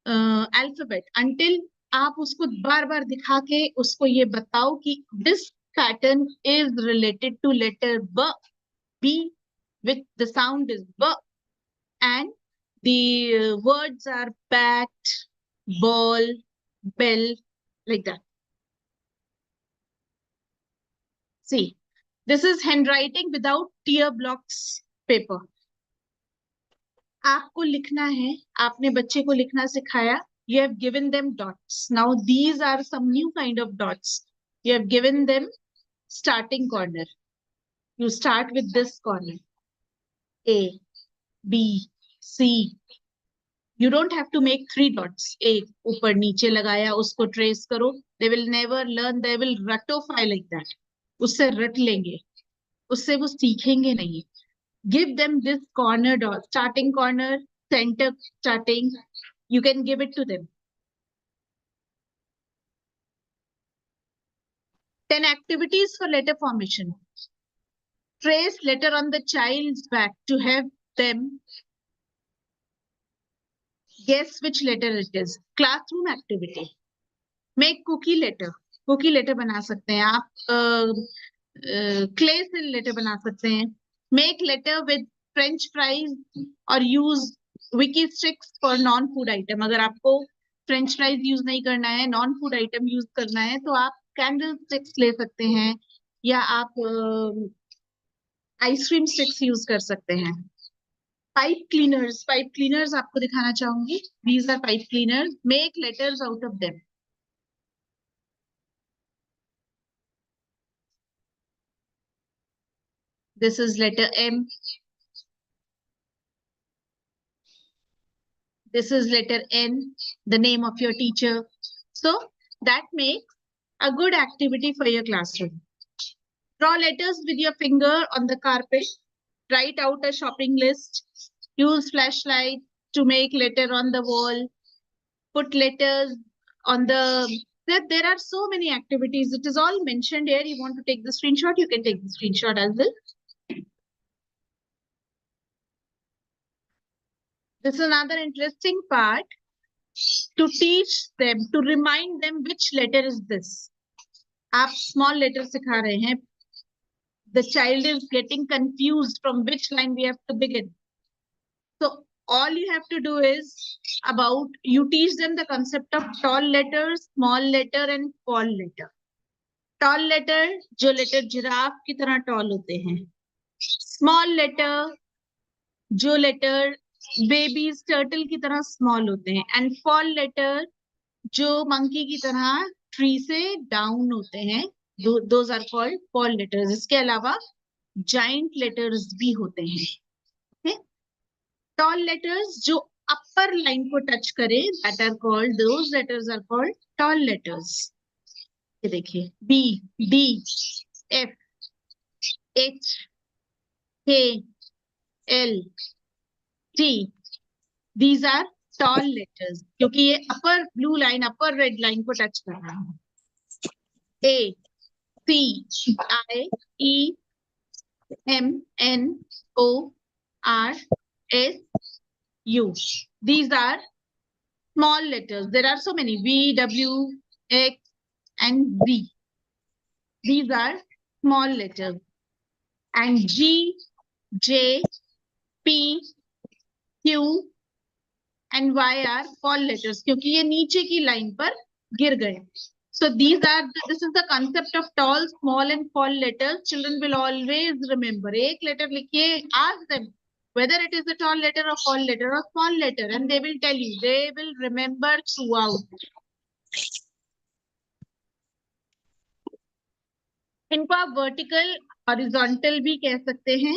alphabet until आप उसको बार बार दिखा के उसको ये बताओ कि this pattern is related to letter B, with the sound is B, and the words are bat, ball, bell, like that. See, this is handwriting without tear blocks paper. आपको लिखना है, आपने बच्चे को लिखना सिखाया. You have given them dots. Now these are some new kind of dots. You have given them starting corner. You start with this corner. A, B, C. You don't have to make 3 dots. A, ऊपर नीचे लगाया, उसको trace करो. They will never learn. They will ratify like that. उससे रट लेंगे, उससे वो सीखेंगे नहीं. Give them this corner dot, starting corner, center starting. You can give it to them. 10 activities for letter formation. Trace letter on the child's back to have them guess which letter it is. Classroom activity. Make cookie letter. Cookie letter बना सकते हैं आप. Clay से letter बना सकते हैं. Make letter with French fries or use wiki sticks for non-food item. अगर आपको French fries use नहीं करना है, non-food item use करना है, तो आप candle sticks ले सकते हैं या आप ice cream sticks use कर सकते हैं. Pipe cleaners आपको दिखाना चाहूंगी. These are pipe cleaners. Make letters out of them. This is letter M. This is letter N, the name of your teacher. So that makes a good activity for your classroom. Draw letters with your finger on the carpet. Write out a shopping list. Use flashlight to make letter on the wall. Put letters on the... There are so many activities. It is all mentioned here. You want to take the screenshot? You can take the screenshot as well. This is another interesting part. To teach them, to remind them which letter is this. आप small letter सिखा रहे हैं. The child is getting confused from which line we have to begin. So all you have to do is you teach them the concept of tall letter, small letter and small letter. Tall letter, जो letter giraffe की तरह tall होते हैं. Small letter, जो letter babies turtle की तरह small होते हैं. And fall letter, जो monkey की तरह tree से down होते हैं. Those are called fall letters. इसके अलावा giant letters भी होते हैं. Okay? Tall letters जो अपर लाइन को टच करें, that are called, those letters are called tall letters. ये देखिए, B, D, F, H, K, L, T, these are tall letters, क्योंकि ये upper blue line, upper red line को touch कर रहा है। A, C, I, E, M, N, O, R, S, U. These are small letters. There are so many, V, W, X, and Z. These are small letters. And G, J, P, Q, and Y are fall letters, क्योंकि ये नीचे की line पर गिर गए. So this is the concept of tall, small, and fall letters. Children will always remember. एक letter लिखिए, ask them whether it is a tall letter or fall letter or small letter, and they will tell you. They will remember throughout. इनको आप vertical, horizontal भी कह सकते हैं.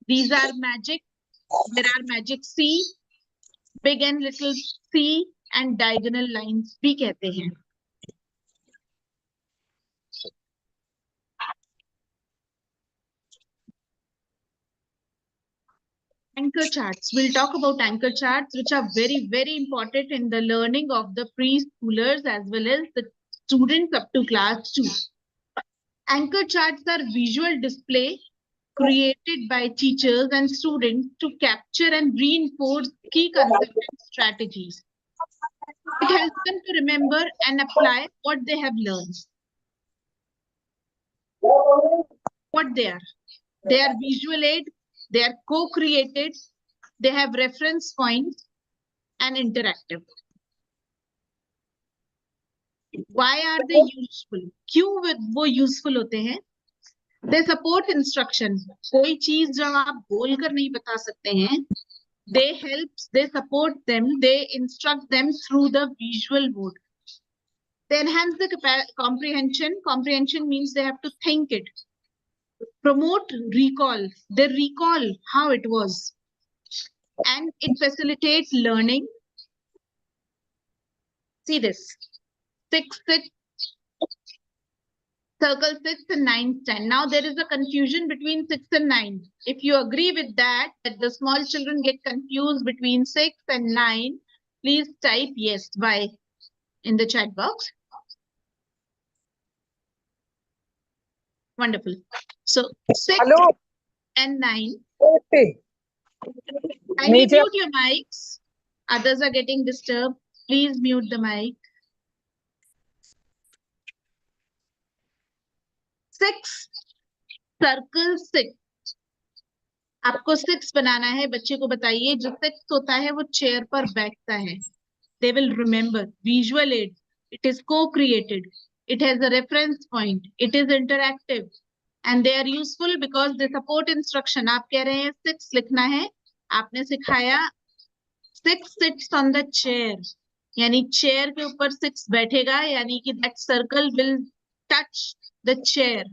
These are magic. There are magic C, big and little C, and diagonal lines भी कहते हैं. Anchor charts. We'll talk about anchor charts, which are very, very important in the learning of the preschoolers as well as the students up to class 2. Anchor charts are visual display created by teachers and students to capture and reinforce key concepts and strategies. It helps them to remember and apply what they have learned. What they are? They are visual aid, they are co-created, they have reference points, and interactive. Why are they useful? क्यों वो useful होते हैं? They support instruction. कोई चीज जब आप बोलकर नहीं बता सकते हैं, they help, they support them, they instruct them through the visual mode. They enhance the comprehension. Comprehension means they have to think it. Promote recall. They recall how it was. And it facilitates learning. See this. 6, 6, circle 6 and 9 stand. Now there is a confusion between 6 and 9. If you agree with that the small children get confused between 6 and 9, please type yes, why, in the chat box. Wonderful. So 6 Hello. And 9. Okay. Kindly mute your mics. Others are getting disturbed. Please mute the mic. 6, circle 6. आपको 6 बनाना है. बच्चे को बताइए, जो 6 होता है वो chair पर बैठता है. They will remember. Visual aid. It is co-created. It has a reference point. It is interactive. And they are useful because they support instruction. आप कह रहे हैं 6 लिखना है. आपने सिखाया 6 sits on the chair. यानी चेयर के ऊपर 6 बैठेगा, यानी कि that circle will touch the chair.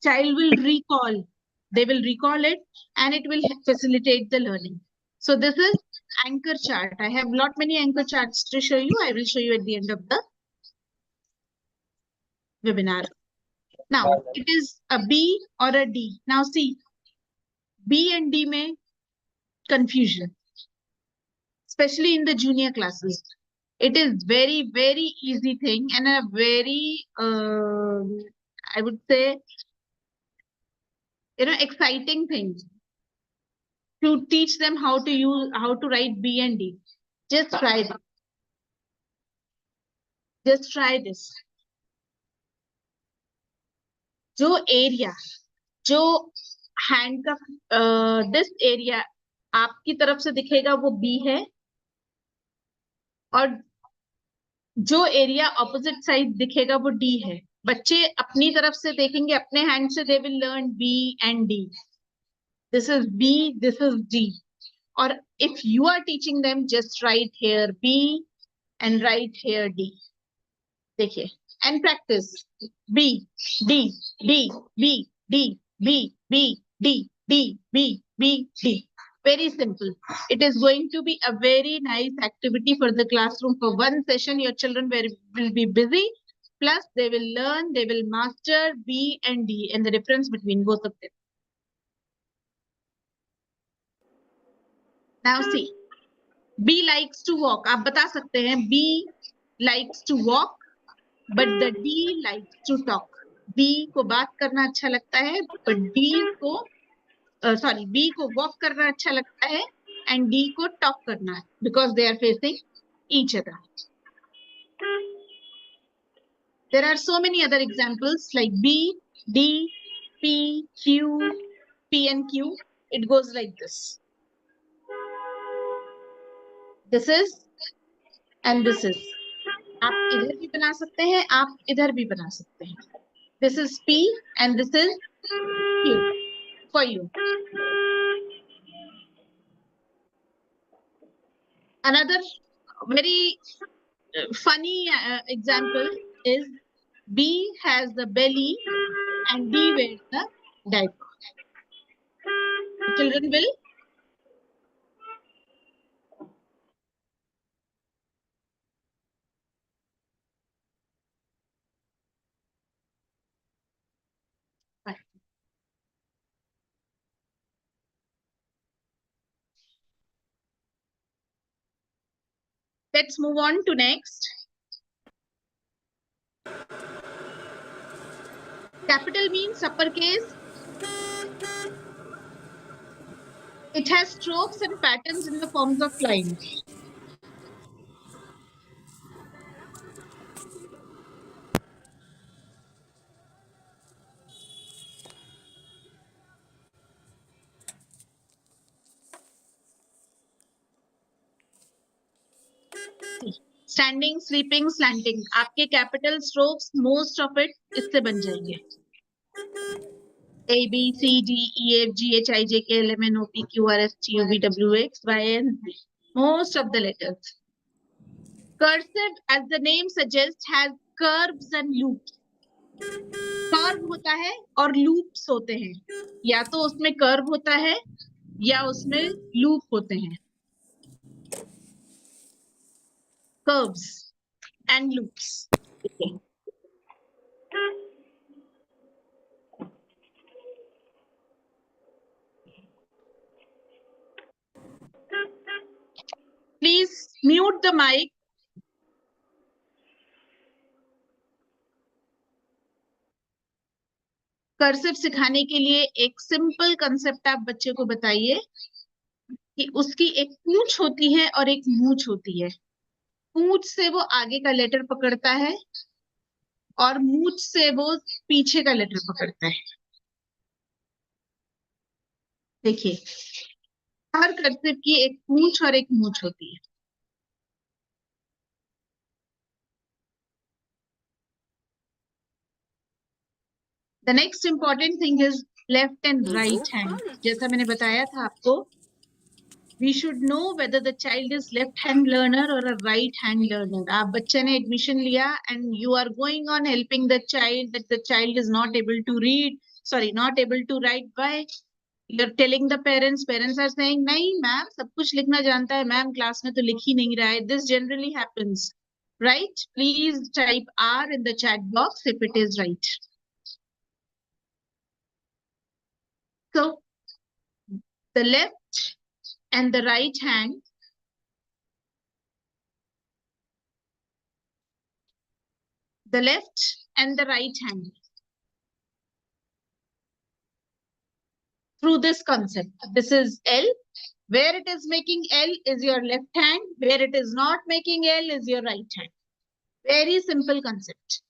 Child will recall. They will recall it and it will facilitate the learning. So this is anchor chart. I have lot many anchor charts to show you. I will show you at the end of the webinar. Now it is a B or a D. Now see, B and D may confusion, especially in the junior classes. It is very, very easy thing and a very, I would say, exciting thing to teach them how to write B and D. Just try this. Just try this. जो area, जो hand का this area आपकी तरफ से दिखेगा वो B है, और जो एरिया ऑपोजिट साइड दिखेगा वो D है. बच्चे अपनी तरफ से देखेंगे, अपने हैंड से they will learn B and D. This is B, this is D. Or if you are teaching them, just write here B and write here D. देखिए, and practice. B, D, D, B, D, B, B, D, D, B, B, D. Very simple. It is going to be a very nice activity for the classroom. For one session, your children will be busy. Plus, they will learn, they will master B and D and the difference between both of them. Now see, B likes to walk. आप बता सकते हैं B likes to walk, but the D likes to talk. B को बात करना अच्छा लगता है, but B को walk करना अच्छा लगता है, and D को talk करना है, because they are facing each other. There are so many other examples like B, D, P, Q, P and Q. It goes like this. This is and this is. आप इधर भी बना सकते हैं, आप इधर भी बना सकते हैं. This is P and this is Q for you. Another very funny example is B has the belly and D wears the diaper. Children will Let's move on to next. Capital means uppercase. It has strokes and patterns in the forms of lines. Standing, sleeping, slanting. आपके capital strokes, most of it इससे बन जाएंगे. A, B, C, D, E, F, G, H, I, J, K, L, M, N, O, P, Q, R, S, T, U, V, W, X, Y, and Z. Most of the letters. Cursive, as the name suggests, has curves and loops. Curve होता है और loops होते हैं. या तो उसमें curve होता है या उसमें loop होते हैं. Curves and loops. Okay. Please mute the mic. Cursive सिखाने के लिए एक सिंपल कंसेप्ट आप बच्चे को बताइए कि उसकी एक पूंछ होती है और एक मूंछ होती है. पूंछ से वो आगे का लेटर पकड़ता है और मूंछ से वो पीछे का लेटर पकड़ता है. देखिए, हर कर्सिव की एक पूंछ और एक मूंछ होती है. The next important thing is left and right hand. जैसा मैंने बताया था आपको, we should know whether the child is left hand learner or a right hand learner. आप बच्चे ने admission लिया and you are going on helping the child that the child is not able to read, not able to write by. You're telling the parents are saying, नहीं ma'am सब कुछ लिखना जानता है, मैम क्लास में तो लिख ही नहीं रहा है. This generally happens, right? Please type R in the chat box if it is right. So the left and the right hand, the left and the right hand. Through this concept, this is L. Where it is making L is your left hand. Where it is not making L is your right hand. Very simple concept.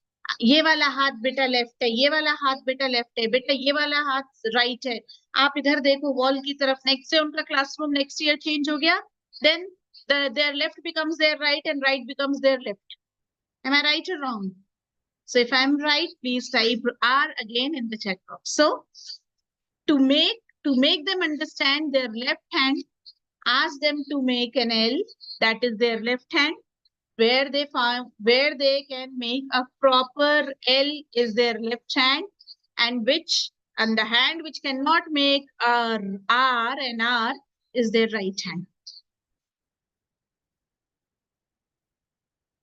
ये वाला हाथ बेटा left है, ये वाला हाथ बेटा left है, बेटा ये वाला हाथ राइट है. आप इधर देखो वॉल की तरफ. नेक्स्ट से उनका क्लासरूम नेक्स्ट ईयर चेंज हो गया. Then their left becomes their right and right becomes their left. Am I right or wrong? So if I'm right, please type R again in the chat box. So to make them understand their left hand, ask them to make an L, that is their left hand. Where they can make a proper L is their left hand, and the hand which cannot make R and R, is their right hand.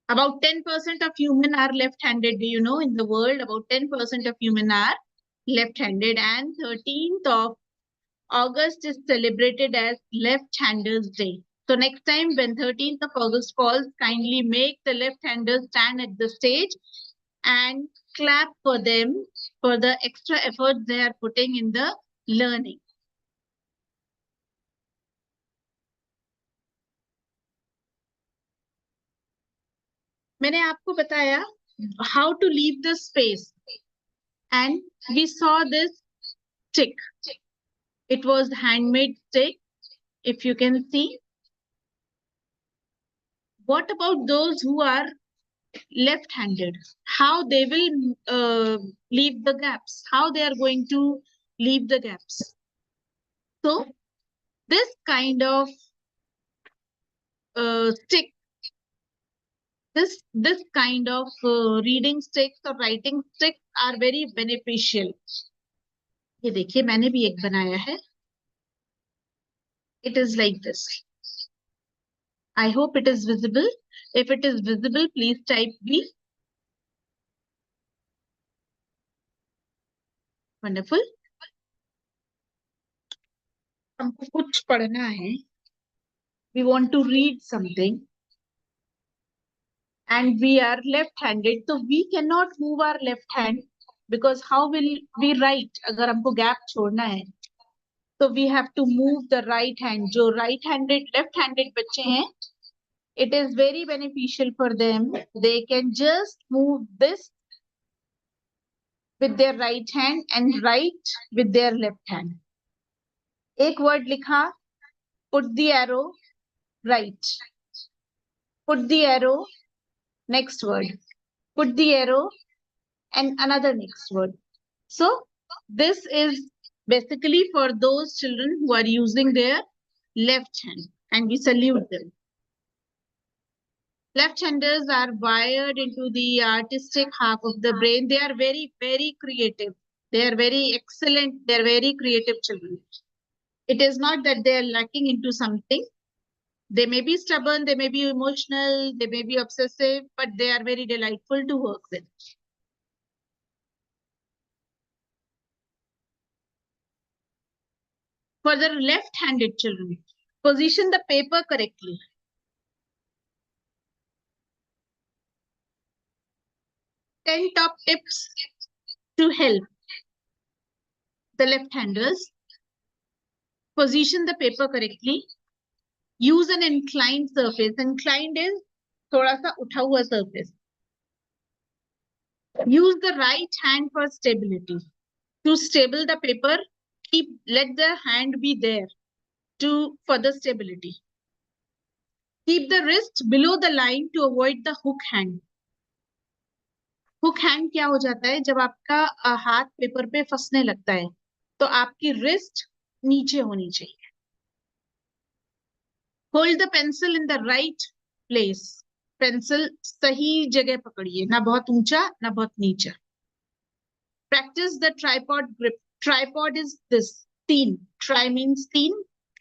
About 10% of human are left-handed. Do you know, in the world, about 10% of human are left-handed, and 13th of August is celebrated as Left-Handers Day. So next time when 13th of August falls, kindly make the left-handers stand at the stage and clap for them for the extra effort they are putting in the learning. मैंने आपको बताया how to leave the space, and we saw this stick. It was handmade stick, if you can see. What about those who are left-handed? How they will leave the gaps? How they are going to leave the gaps? So this kind of stick, this kind of reading sticks or writing sticks are very beneficial. ये देखिए मैंने भी एक बनाया है. It is like this. I hope it is visible. If it is visible, please type B. Wonderful. हमको कुछ पढ़ना है. We want to read something. And we are left-handed, so we cannot move our left hand, because how will we write अगर हमको gap छोड़ना है? So we have to move the right hand. जो right-handed, left-handed बच्चे हैं, it is very beneficial for them. They can just move this with their right hand and write with their left hand. एक word लिखा, put the arrow, right. Put the arrow, next word. Put the arrow and another next word. So this is basically for those children who are using their left hand, and we salute them. Left-handers are wired into the artistic half of the brain. They are very, very creative. They are very excellent. They are very creative children. It is not that they are lacking into something. They may be stubborn, they may be emotional, they may be obsessive, but they are very delightful to work with. For the left-handed children, position the paper correctly. Ten top tips to help the left-handers. Position the paper correctly. Use an inclined surface. Inclined is thoda sa utha hua surface. Use the right hand for stability. To stable the paper, let the hand be there for the stability. Keep the wrist below the line to avoid the hook hand. Hook hand क्या हो जाता है? जब आपका हाथ paper पे फंसने लगता है, तो आपकी wrist नीचे होनी चाहिए. Hold the pencil in the right place. Pencil सही जगह पकड़िए, ना बहुत ऊंचा, ना बहुत नीचा. Practice the tripod grip. Tripod is this. Teen. Tri means teen.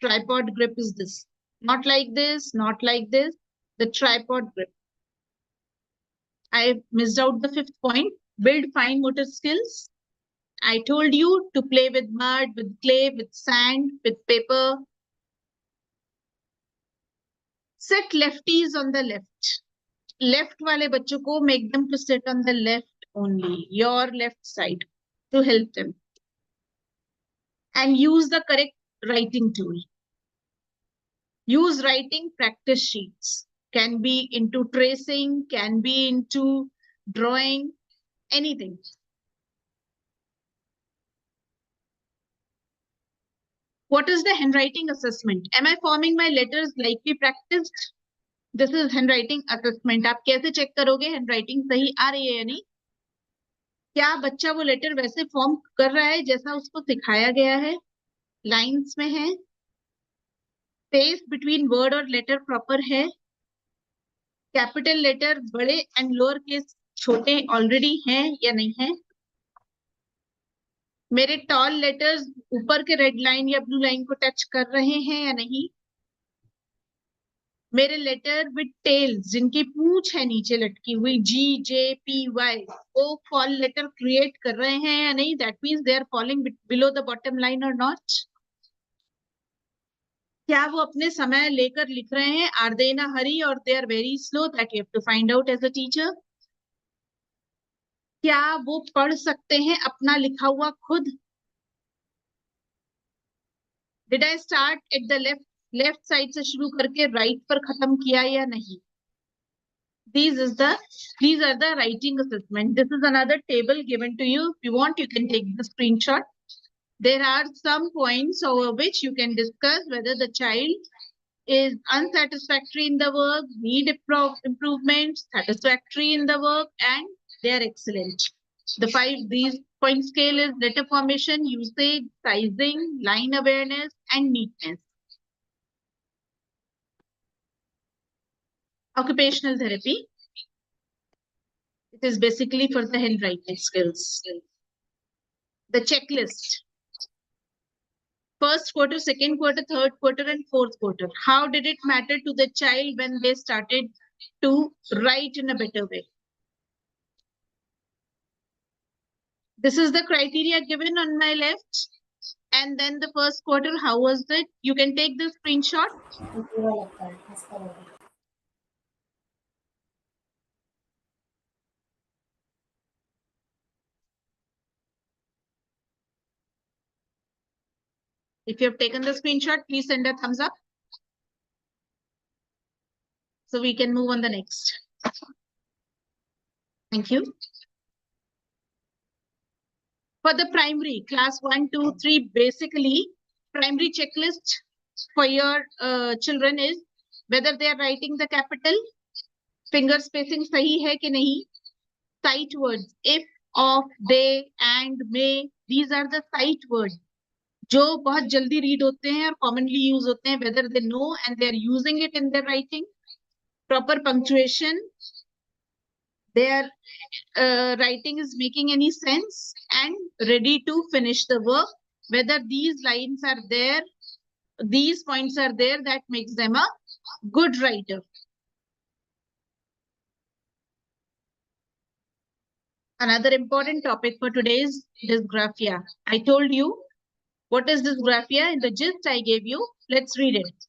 Tripod grip is this. Not like this, not like this. The tripod grip. I missed out the 5th point. Build fine motor skills. I told you to play with mud, with clay, with sand, with paper. Set lefties on the left. Left वाले बच्चों को make them to sit on the left only. Your left side to help them. And use the correct writing tool. Use writing practice sheets. Can be into tracing, can be into drawing, anything. What is the handwriting assessment? Am I forming my letters like we practiced? This is handwriting assessment. आप कैसे check करोगे handwriting सही आ रही है या नहीं? क्या बच्चा वो लेटर वैसे फॉर्म कर रहा है जैसा उसको सिखाया गया है? लाइंस में है? स्पेस बिटवीन वर्ड और लेटर प्रॉपर है? कैपिटल लेटर बड़े एंड लोअर केस छोटे ऑलरेडी हैं या नहीं है? मेरे टॉल लेटर्स ऊपर के रेड लाइन या ब्लू लाइन को टच कर रहे हैं या नहीं? मेरे लेटर विद टेल्स, जिनकी पूंछ है नीचे लटकी हुई, GJPY, वो फॉल लेटर क्रिएट कर रहे हैं या नहीं? That means they are falling below the bottom line और नॉट? क्या वो अपने समय लेकर लिख रहे हैं? Are they in a hurry और they are very slow? That you have to find out as a teacher. क्या वो पढ़ सकते हैं अपना लिखा हुआ खुद? Did I start at the left side से शुरू करके राइट पर खत्म किया या नहीं? These are the writing assessment. This is another table given to you. If you want, you can take the screenshot. There are some points over which you can discuss whether the child is unsatisfactory in the work, need improvement, satisfactory in the work, and they are excellent. These point scale is letter formation, usage, sizing, line awareness, and neatness. Occupational therapy. It is basically for the handwriting skills. The checklist. First quarter, second quarter, third quarter, and fourth quarter. How did it matter to the child when they started to write in a better way? This is the criteria given on my left. And then the first quarter, how was it? You can take the screenshot. If you have taken the screenshot, please send a thumbs up. So we can move on the next. Thank you. For the primary, class 1, 2, 3, basically, primary checklist for your children is whether they are writing the capital, finger spacing sahi hai ki nahi, sight words, if, of, they, and, may, these are the sight words जो बहुत जल्दी read होते हैं और commonly use होते हैं, whether they know and they are using it in their writing. Proper punctuation, their writing is making any sense and ready to finish the work. Whether these lines are there, these points are there, that makes them a good writer. Another important topic for today is dysgraphia. I told you what is dysgraphia in the gist I gave you. Let's read it.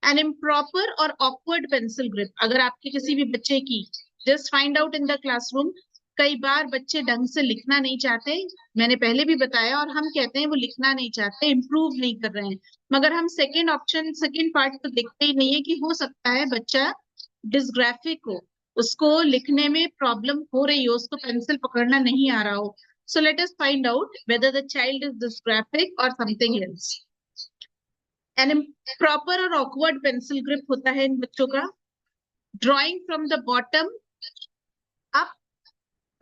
An improper or awkward pencil grip. अगर आपके किसी भी बच्चे की, just find out in the classroom, कई बार बच्चे ढंग से लिखना नहीं चाहते, मैंने पहले भी बताया, और हम कहते हैं वो लिखना नहीं चाहते, इम्प्रूव नहीं कर रहे हैं, मगर हम सेकेंड पार्ट तो देखते ही नहीं है कि हो सकता है बच्चा डिस्ग्राफिक हो, उसको लिखने में प्रॉब्लम हो रही हो, उसको पेंसिल पकड़ना नहीं आ रहा हो. So let us find out whether the child is dysgraphic or something else. An improper or awkward pencil grip होता है इन बच्चों का. Drawing from the bottom up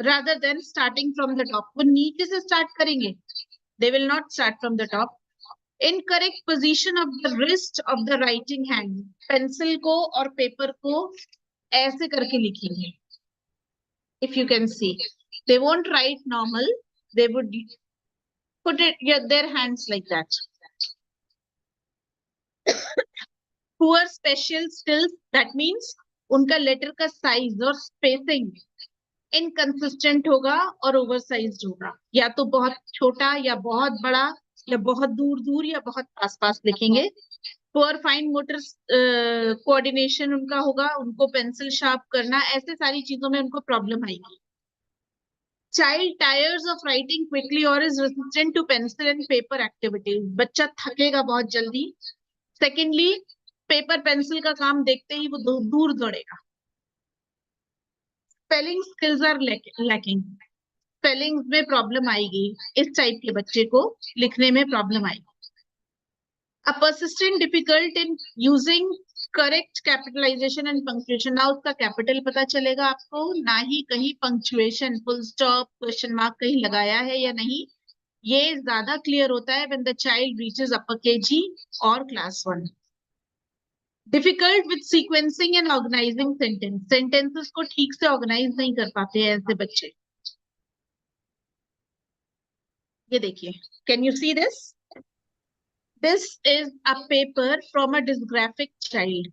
rather than starting from the top. वो नीचे से start करेंगे. They will not start from the top. Incorrect position of the wrist of the writing hand. Pencil को और paper को ऐसे करके लिखेंगे. If you can see, they won't write normal. They would put it their hands like that. Poor spatial skills, that means उनका letter का size और spacing inconsistent होगा और ओवरसाइज्ड होगा, या तो बहुत छोटा या बहुत बड़ा या बहुत दूर दूर या बहुत पास पास लिखेंगे. पुअर फाइन मोटर कोऑर्डिनेशन उनका होगा, उनको पेंसिल शार्प करना, ऐसे सारी चीजों में उनको प्रॉब्लम आएगी. Child tires of writing quickly or is resistant to pencil and paper activities. बच्चा थकेगा बहुत जल्दी. Secondly, पेपर पेंसिल का काम देखते ही वो दूर दौड़ेगा. Spelling skills are lacking. Spellings में प्रॉब्लम आएगी, इस टाइप के बच्चे को लिखने में प्रॉब्लम आएगी. A persistent difficult in using correct capitalization and punctuation. ना उसका कैपिटल पता चलेगा आपको, ना ही कहीं punctuation, full stop, question mark कहीं लगाया है या नहीं. ये ज्यादा क्लियर होता है when the child reaches upper KG or class 1. Difficult with sequencing and organizing sentence. Sentences को ठीक से organize नहीं कर पाते हैं ऐसे बच्चे. ये देखिए, can you see this? This is a paper from a dysgraphic child.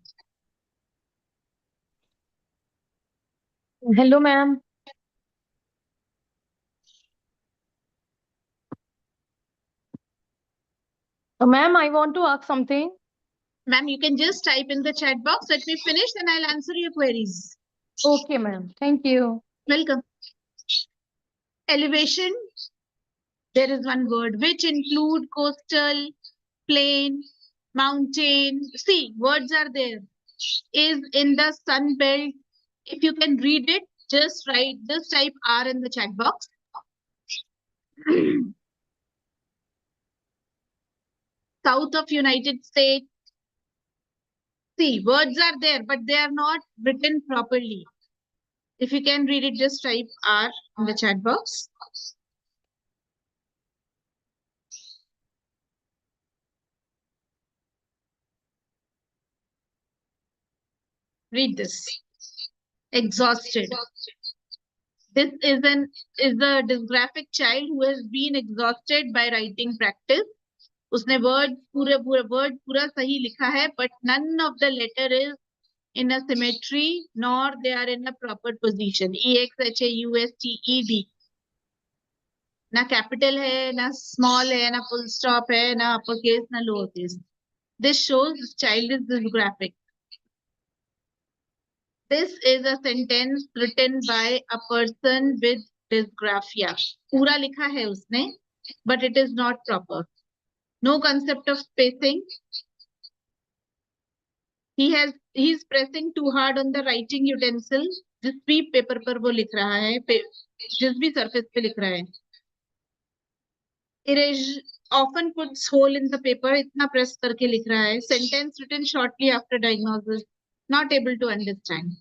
Hello, ma'am. Ma'am, I want to ask something. Ma'am, you can just type in the chat box. Let me finish, then I'll answer your queries. Okay, ma'am. Thank you. Welcome. Elevation. There is one word which include coastal, plain, mountain. See, words are there. Is in the sun belt. If you can read it, just type R in the chat box. South of United States. See, words are there, but they are not written properly. If you can read it, just type R in the chat box. Read this. Exhausted. This is a dysgraphic child who has been exhausted by writing practice. उसने word पूरा सही लिखा है, but none of the letter is in a symmetry, nor they are in a proper position. EXHAUSTED. ना capital है, ना small है, ना full stop है, ना uppercase, ना lowercase. This shows this child is dysgraphic. This is a sentence written by a person with dysgraphia. पूरा लिखा है उसने, but it is not proper. No concept of spacing. He is pressing too hard on the writing utensil. जिस भी paper पर वो लिख रहा है, जिस भी surface पे लिख रहा है. Erase often puts hole in the paper. इतना press करके लिख रहा है. Sentence written shortly after diagnosis. Not able to understand.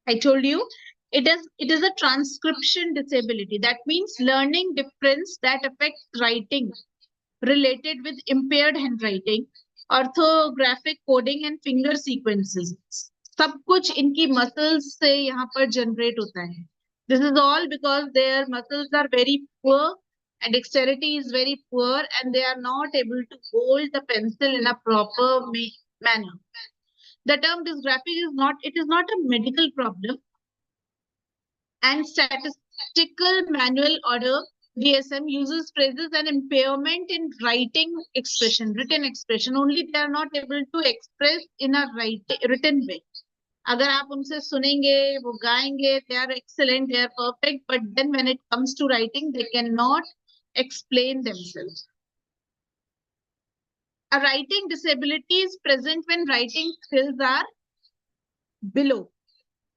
I told you it is a transcription disability. That means learning difference that affects writing related with impaired handwriting, orthographic coding and finger sequences. सब कुछ इनकी muscles से यहाँ पर generate होता है. This is all because their muscles are very poor and dexterity is very poor and they are not able to hold the pencil in a proper manner. The term dysgraphic is not a medical problem, and statistical manual order DSM uses phrases and impairment in written expression. Only they are not able to express in a written way. अगर आप उनसे सुनेंगे, वो गाएंगे, they are excellent, they are perfect, but then when it comes to writing, they cannot explain themselves. A writing disability is present when writing skills are below.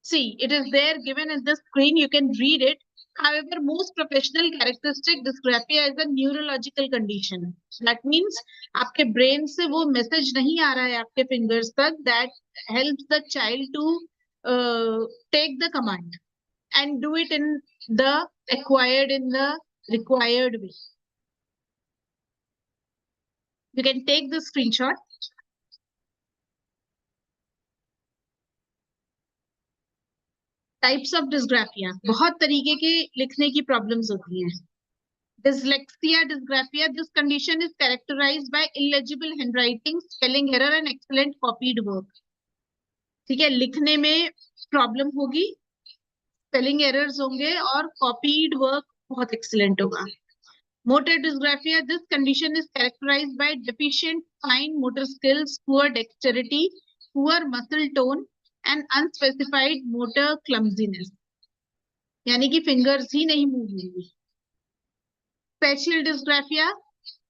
See, it is there given in the screen. You can read it. However, most professional characteristic dysgraphia is a neurological condition. That means आपके brain से वो message नहीं आ रहा है आपके fingers तक that helps the child to take the command and do it in the required way. You can take the screenshot. Types of dysgraphia. बहुत तरीके के लिखने की problems होती हैं. Dyslexia, dysgraphia. This condition is characterized by illegible handwriting, spelling error, and excellent copied work. ठीक है, लिखने में problem होगी, spelling errors होंगे और copied work बहुत excellent होगा. Motor dysgraphia. This condition is characterized by deficient fine motor skills, poor dexterity, poor muscle tone, and unspecified motor clumsiness. यानी कि fingers ही नहीं move होंगी. Facial dysgraphia.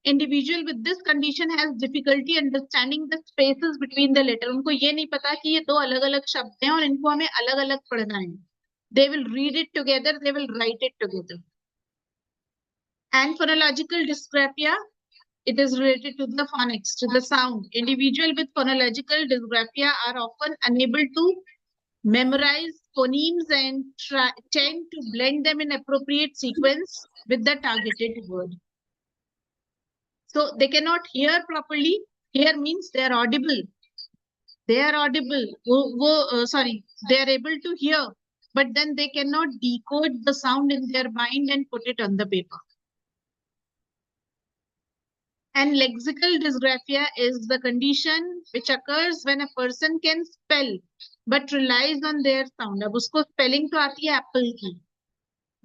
Individual with this condition has difficulty understanding the spaces between the letter. उनको ये नहीं पता कि ये दो अलग-अलग शब्द हैं और इनको हमें अलग-अलग पढ़ना है. They will read it together, they will write it together. And phonological dysgraphia, it is related to the phonics, to the sound. Individuals with phonological dysgraphia are often unable to memorize phonemes and tend to blend them in appropriate sequence with the targeted word. So they cannot hear properly. Hear means they are audible. They are audible. They are able to hear, but then they cannot decode the sound in their mind and put it on the paper. And lexical dysgraphia is the condition which occurs when a person can spell but relies on their sound. अब उसको spelling तो आती है Apple की,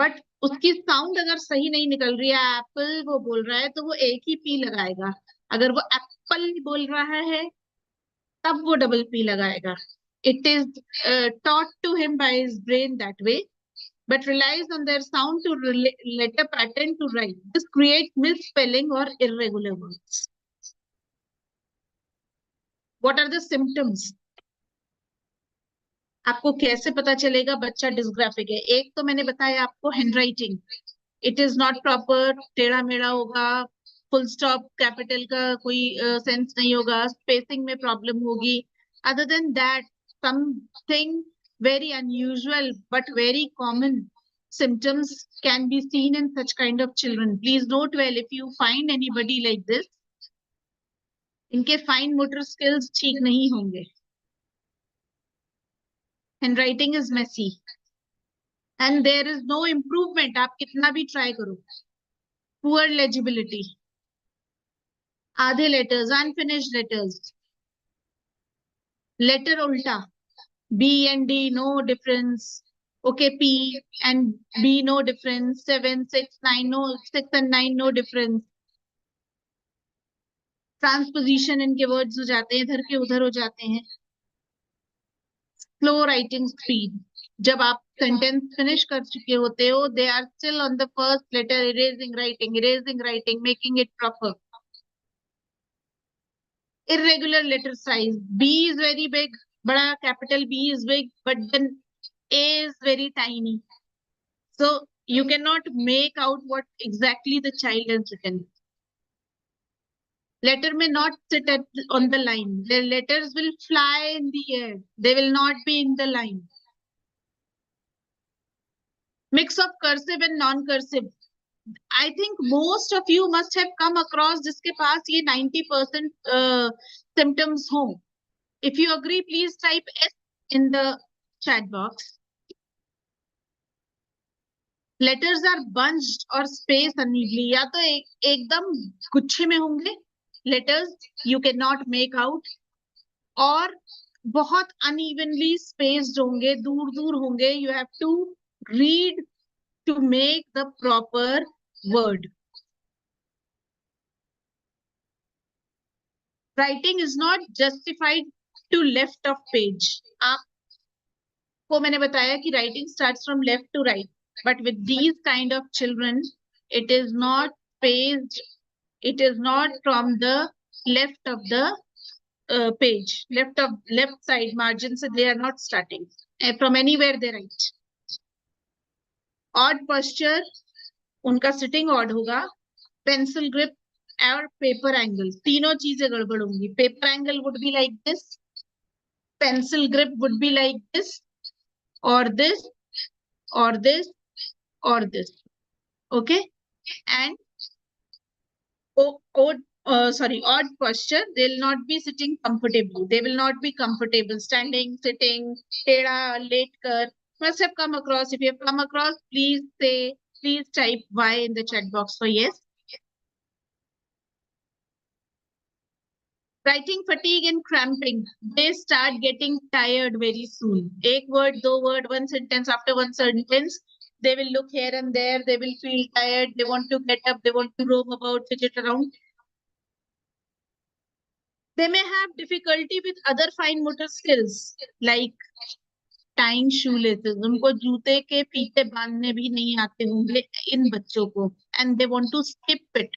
but उसकी sound अगर सही नहीं निकल रही है, एप्पल वो बोल रहा है तो वो एक ही पी लगाएगा. अगर वो एप्पल बोल रहा है तब वो डबल पी लगाएगा. It is taught to him by his brain that way, but relies on their sound to letter pattern to write. This creates misspelling or irregular words. What are the symptoms? आपको कैसे पता चलेगा बच्चा डिस्ग्राफिक है? एक तो मैंने बताया आपको handwriting. It is not proper, टेढ़ा मेढ़ा होगा, फुल स्टॉप कैपिटल का कोई सेंस नहीं होगा, स्पेसिंग में प्रॉब्लम होगी. Other than that, something very unusual but very common symptoms can be seen in such kind of children. Please note well, if you find anybody like this, इनके fine motor skills ठीक नहीं होंगे. Handwriting is messy and there is no improvement. आप कितना भी try करो. Poor legibility, आधे letters, unfinished letters, letter उल्टा, B and D no difference. Okay, P and B no difference. 7, 6, 9 no, 6 and 9 no difference. Transposition इनके words हो जाते हैं, इधर के उधर हो जाते हैं. स्लो राइटिंग स्पीड, जब आप सेंटेंस फिनिश कर चुके होते हो, they are still on the first letter, erasing writing, making it proper. Irregular letter size, B is very big, बड़ा capital B is big, but then A is very tiny. So you cannot make out what exactly the child has written. Letter may not sit on the line. The letters will fly in the air. They will not be in the line. Mix of cursive and non-cursive. I think most of you must have come across जिसके पास ये 90% symptoms हो. If you agree, please type S in the chat box. Letters are bunched or spaced unevenly. या तो एकदम गुच्छे में होंगे letters, you cannot make out, और बहुत unevenly spaced होंगे, दूर दूर होंगे. You have to read to make the proper word. Writing is not justified to left of page. आपको मैंने बताया कि writing starts from left to right, but with these kind of children, it is not spaced. It is not from the left of the page, left side margin, so they are not starting from anywhere they write. Odd posture, उनका sitting odd होगा. Pencil grip और paper angle, तीनों चीजें गड़बड़ होंगी. Paper angle would be like this, pencil grip would be like this, or this, or this, or this. Okay, and odd posture, they will not be sitting comfortably. They will not be comfortable standing, sitting, teda, late kar. Must have come across. If you have come across, please type Y in the chat box for yes. Writing fatigue and cramping. They start getting tired very soon. एक word, दो word, one sentence after one sentence. They will look here and there. They will feel tired. They want to get up. They want to roam about, fidget around. They may have difficulty with other fine motor skills like tying shoelaces. उनको जूते के फीते बांधने भी नहीं आते होंगे इन बच्चों को, and they want to skip it.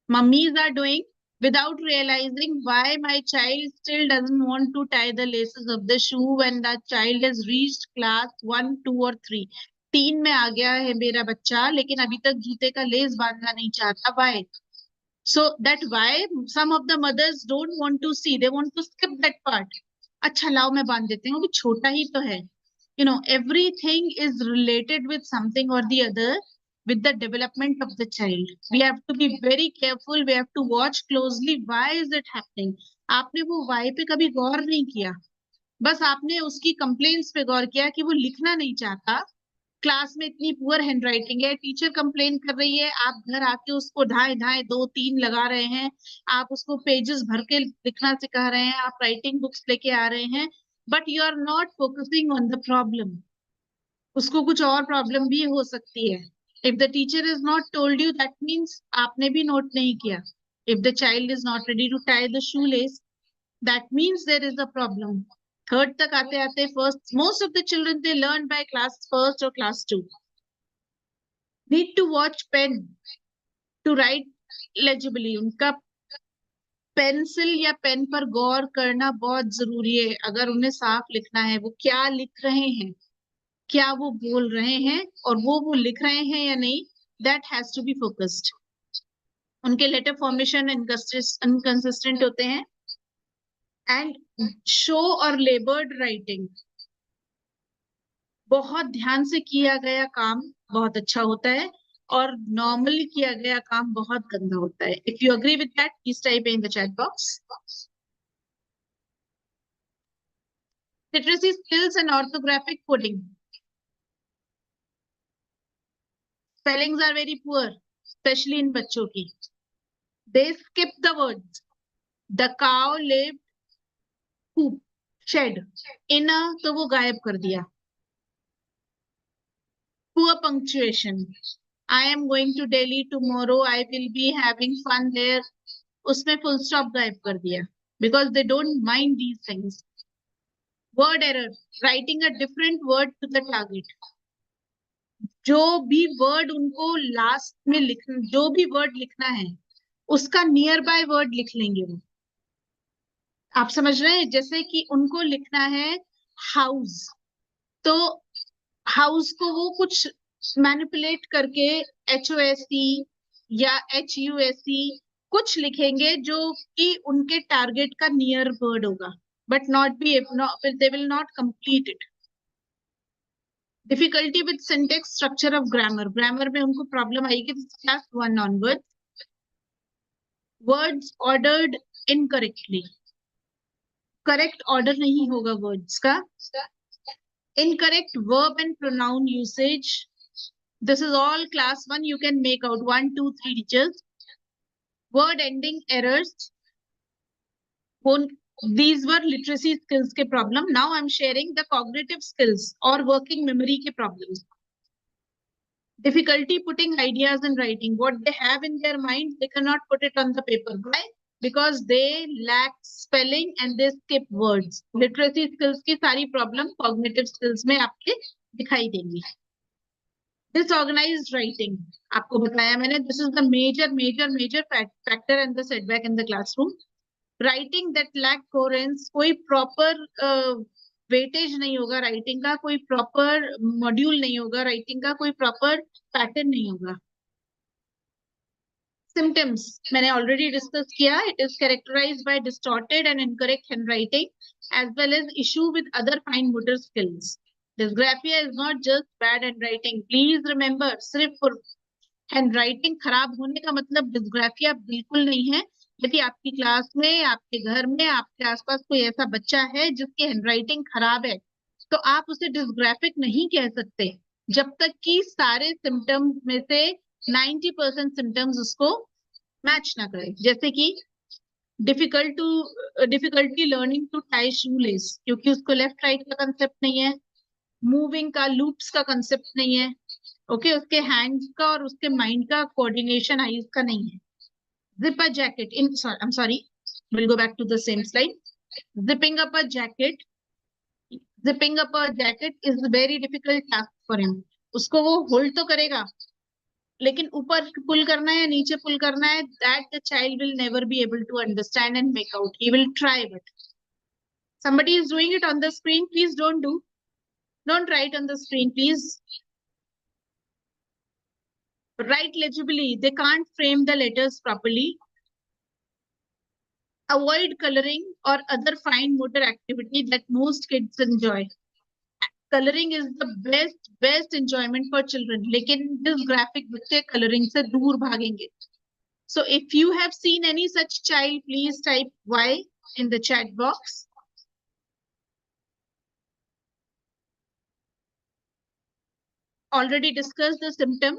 Mummies are doing without realizing why my child still doesn't want to tie the laces of the shoe when that child has reached class 1, 2 or 3. 3 में आ गया है मेरा बच्चा, लेकिन अभी तक जूते का लेस बांधना नहीं चाहता. Why? So that why some of the mothers don't want to see, they want to skip that part. अच्छा लाओ मैं बांध देती हूँ, अभी छोटा ही तो है. You know, everything is related with something or the other with the development of the child. We have to be very careful. We have to watch closely. Why is it happening? आपने वो why पे कभी गौर नहीं किया. बस आपने उसकी complaints पे गौर किया कि वो लिखना नहीं चाहता, क्लास में इतनी पुअर हैंडराइटिंग है, टीचर कंप्लेन कर रही है, आप घर आके उसको ढाई ढाई 2-3 लगा रहे हैं, आप उसको पेजेस भर के लिखना सिखा रहे हैं, आप राइटिंग बुक्स लेके आ रहे हैं, but you are not focusing on the problem. उसको कुछ और प्रॉब्लम भी हो सकती है। If the teacher is not told you, that means आपने भी नोट नहीं किया। If the child is not ready to tie the shoelace, that means there is a problem. Third तक आते आते first, most of the children they learn by class first or class 2. Need to watch pen to write legibly. उनका pencil या pen पर गौर करना बहुत जरूरी है। अगर उन्हें साफ लिखना है, वो क्या लिख रहे हैं, क्या वो बोल रहे हैं और वो लिख रहे हैं या नहीं, that has to be focused. उनके लेटर फॉर्मेशन इनकंसिस्टेंट होते हैं। एंड शो और लेबर्ड राइटिंग, बहुत ध्यान से किया गया काम बहुत अच्छा होता है और नॉर्मली किया गया काम बहुत गंदा होता है। If you agree with that, please type in the chat box. Literacy skills and orthographic coding, spellings are very poor, specially in बच्चों की। They skip the words, the cow lived, poop, shed, in a, तो वो गायब कर दिया। Poor punctuation, I am going to Delhi tomorrow, I will be having fun there, उसमें full stop गायब कर दिया, because they don't mind these things. Word error, writing a different word to the target. जो भी word उनको last में जो भी वर्ड लिखना है, उसका नियर बाय वर्ड लिख लेंगे वो। आप समझ रहे हैं? जैसे कि उनको लिखना है हाउस, तो हाउस को वो कुछ मैनिपुलेट करके HOSE या HUSE कुछ लिखेंगे जो कि उनके टारगेट का नियर वर्ड होगा, but not be, they will not complete it. Difficulty with syntax structure of grammar, grammar में उनको प्रॉब्लम आएगी class 1 onward. Words ordered incorrectly, correct order नहीं होगा वर्ड्स का। Incorrect verb and pronoun usage. This is all class 1. You can make out 1, 2, 3 teachers. Word ending errors. These were literacy skills के problem. Now I'm sharing the cognitive skills or working memory के problems. Difficulty putting ideas in writing. What they have in their mind, they cannot put it on the paper. Why? Because they lack spelling and they skip words. Literacy skills की सारी problem cognitive skills में आपके दिखाई देंगी। Disorganized writing, आपको बताया मैंने, this is the major factor and the setback in the classroom. Writing that lack coherence, कोई proper वेटेज नहीं होगा राइटिंग का, कोई प्रॉपर मॉड्यूल नहीं होगा राइटिंग का, कोई प्रॉपर पैटर्न नहीं होगा। सिम्टम्स मैंने ऑलरेडी डिस्कस किया, it is characterized by distorted and incorrect handwriting as well as issue with other fine motor skills. Dysgraphia is not just bad handwriting, please remember, सिर्फ handwriting खराब होने का मतलब dysgraphia बिल्कुल नहीं है। यदि आपकी क्लास में, आपके घर में, आपके आसपास कोई ऐसा बच्चा है जिसकी हैंडराइटिंग खराब है, तो आप उसे डिस्ग्राफिक नहीं कह सकते जब तक कि सारे सिम्टम्स में से 90% सिम्टम्स उसको मैच ना करें। जैसे कि difficulty learning to tie shoelace, क्योंकि उसको लेफ्ट राइट का कंसेप्ट नहीं है, मूविंग का, लूप्स का कंसेप्ट नहीं है, ओके, उसके हैंड्स का और उसके माइंड का कोऑर्डिनेशन आईज का नहीं है। Zip a jacket in, sorry, I'm sorry, we'll go back to the same slide. Zipping up a jacket is a very difficult task for him. उसको वो होल्ड तो करेगा, लेकिन ऊपर पुल करना है या नीचे पुल करना है, that the child will never be able to understand and make out. He will try, but somebody is doing it on the screen. Please don't write on the screen, please. Write legibly. They can't frame the letters properly. Avoid coloring or other fine motor activity that most kids enjoy. Coloring is the best enjoyment for children, लेकिन dysgraphic बच्चे coloring से दूर भागेंगे. So if you have seen any such child, please type Y in the chat box. already discussed the symptom.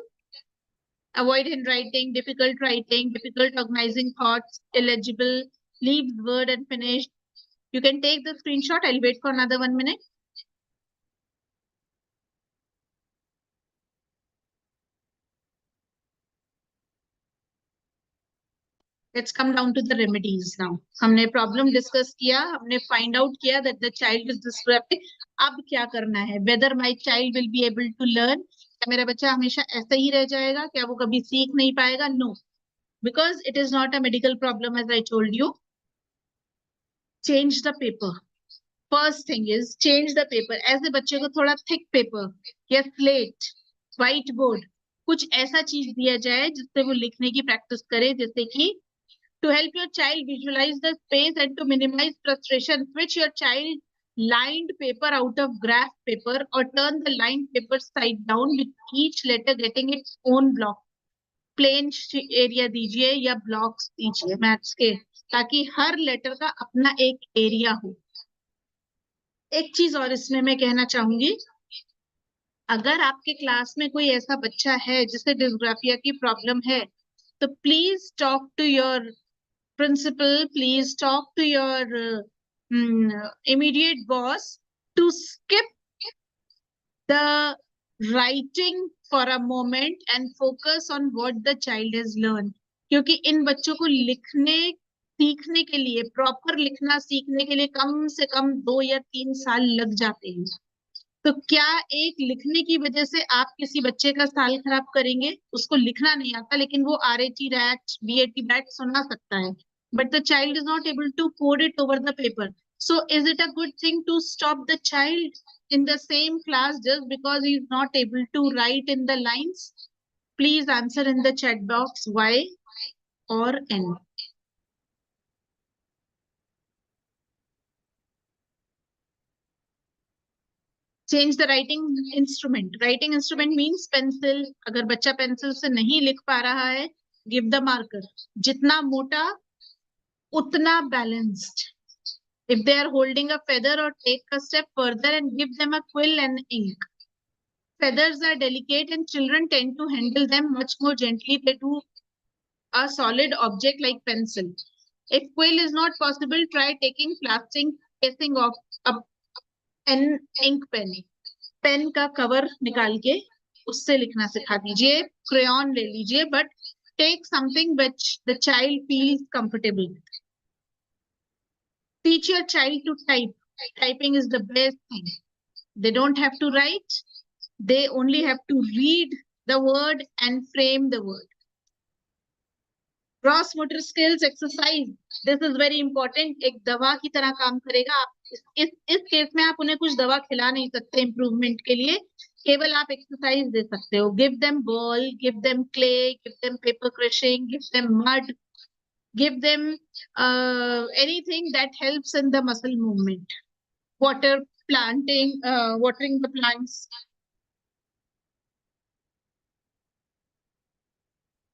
Avoid handwriting, difficult writing, difficult organizing thoughts, illegible, leaves word unfinished. You can take the screenshot. I'll wait for another 1 minute. Let's come down to the remedies now. हमने problem discuss किया, हमने find out किया that the child is dysgraphic. अब क्या करना है? Whether my child will be able to learn? क्या मेरा बच्चा हमेशा ऐसा ही रह जाएगा? क्या वो कभी सीख नहीं पाएगा? No, because it is not a medical problem, as I told you. Change the paper. First thing is change the paper. ऐसे बच्चे को थोड़ा thick paper या slate, white board, कुछ ऐसा चीज दिया जाए जिससे वो लिखने की प्रैक्टिस करे, जैसे कि to help your child visualize the space and to minimize frustration, switch your child lined paper out of graph paper or turn the lined paper side down with each letter getting its own block. Plain area दीजिए या blocks दीजिए maths के, ताकि हर letter का अपना एक area हो. एक चीज और इसमें मैं कहना चाहूंगी, अगर आपके क्लास में कोई ऐसा बच्चा है जिसे डिस्ग्राफिया की प्रॉब्लम है, तो please talk to your principal, please talk to your immediate boss to skip the writing for a moment and focus on what the child has learned. क्योंकि इन बच्चों को लिखने सीखने के लिए, प्रॉपर लिखना सीखने के लिए कम से कम 2 या 3 साल लग जाते हैं. तो क्या एक लिखने की वजह से आप किसी बच्चे का साल खराब करेंगे? उसको लिखना नहीं आता लेकिन वो RAT RAT BAT BAT सुना सकता है, but the child is not able to code it over the paper. So is it a good thing to stop the child in the same class just because he is not able to write in the lines? Please answer in the chat box Y or N. Change the writing instrument. Writing instrument means pencil. अगर बच्चा pencil से नहीं लिख पा रहा है, give the marker. जितना मोटा उतना balanced. If they are holding a feather, or take a step further and give them a quill and ink. Feathers are delicate and children tend to handle them much more gently than do a solid object like pencil. If quill is not possible, try taking plastic casing off an ink pen. Pen का cover निकाल के उससे लिखना सिखा दीजिए. Crayon ले लीजिए, but take something which the child feels comfortable with. Teach your child to type. Typing is the best thing. They don't have to write. They only have to read the word and frame the word. Gross motor skills exercise. This is very important. एक दवा की तरह काम करेगा. आप इस case में आप उन्हें कुछ दवा खिला नहीं सकते इम्प्रूवमेंट के लिए, केवल आप एक्सरसाइज दे सकते हो. Give them ball, give them clay, give them paper crushing, give them mud, give them anything that helps in the muscle movement. Watering the plants.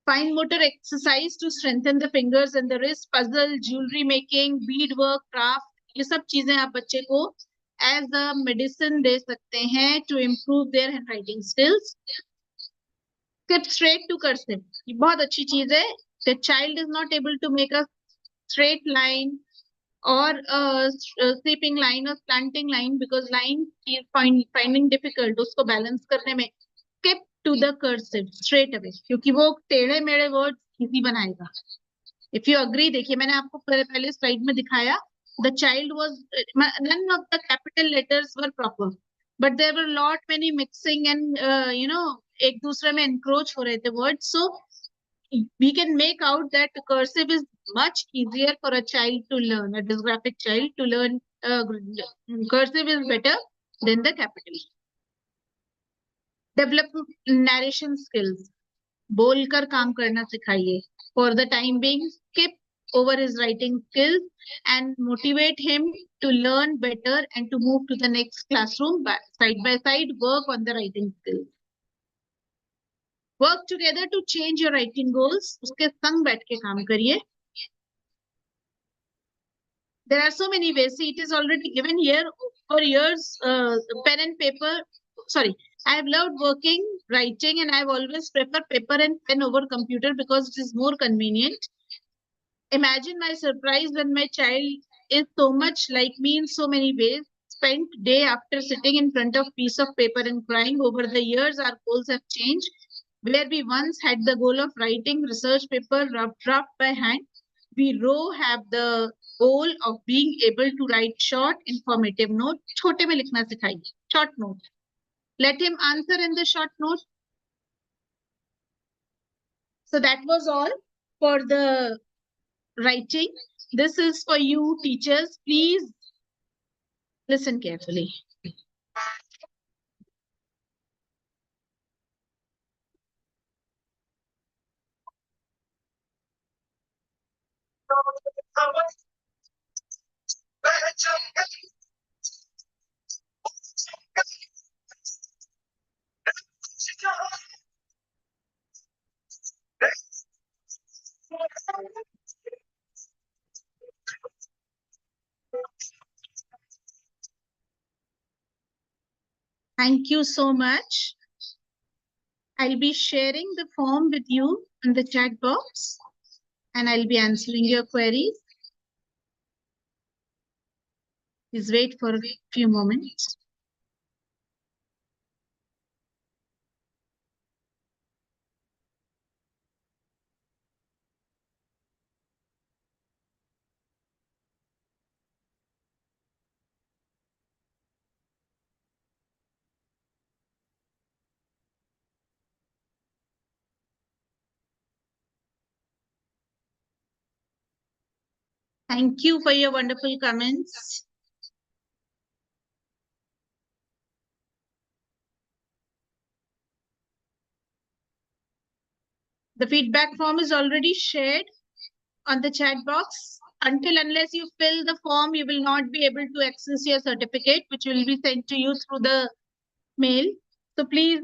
Fine motor exercise to strengthen the fingers and the wrist. Puzzle, jewelry making, beadwork, craft. ये सब चीजें आप बच्चे को as a medicine दे सकते हैं to improve their handwriting skills. Skip straight to cursive. ये बहुत अच्छी चीज है. The child is not able to make a straight line or a sweeping line or slanting line because line is finding difficult उसको balance करने में. Skip to the cursive straight away क्योंकि वो टेढ़े मेढ़े words easy बनाएगा. If you agree, देखिए मैंने आपको पहले slide में दिखाया. The child was none of the capital letters were proper, but there were lot many mixing and एक दूसरे में encroach हो रहे थे words. So we can make out that cursive is much easier for a child to learn, a dysgraphic child to learn. Cursive is better than the capital. Develop narration skills. बोलकर काम करना सिखाइए. For the time being, skip over his writing skills and motivate him to learn better and to move to the next classroom. Side by side, work on the writing skills. Work together to change your writing goals. उसके संग बैठ के काम करिए. There are so many ways. See, it is already given here for years. Pen and paper. Sorry, I've loved working, writing, and I've always preferred paper and pen over computer because it is more convenient. Imagine my surprise when my child is so much like me in so many ways. Spent day after sitting in front of piece of paper and crying. Over the years, our goals have changed. Where we once had the goal of writing research paper rough draft by hand, we now have the goal of being able to write short, informative note. छोटे में लिखना सिखाइए. Short note. Let him answer in the short note. So that was all for the writing. This is for you, teachers. Please listen carefully. Thank you so much. I'll be sharing the form with you in the chat box and I'll be answering your queries. Please wait for a few moments. Thank you for your wonderful comments. The feedback form is already shared on the chat box. Unless you fill the form, you will not be able to access your certificate, which will be sent to you through the mail. So please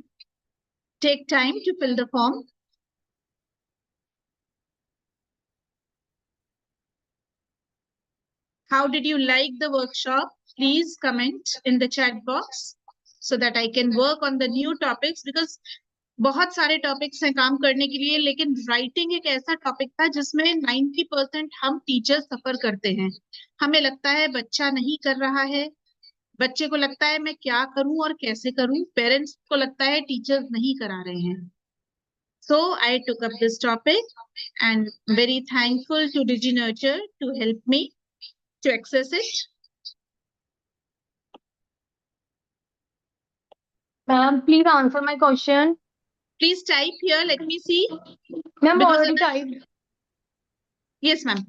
take time to fill the form. How did you like the workshop? Please comment in the chat box so that I can work on the new topics because बहुत सारे topics हैं काम करने के लिए, लेकिन writing एक ऐसा टॉपिक था जिसमें 90% हम टीचर्स सफर करते हैं. हमें लगता है बच्चा नहीं कर रहा है, बच्चे को लगता है मैं क्या करूं और कैसे करूं, पेरेंट्स को लगता है टीचर्स नहीं करा रहे हैं. So I took up this topic and very thankful to DigiNurture to help me to access it. Ma'am, please answer my question. Please type here. Let me see. Ma'am, Because already typed. Yes, ma'am.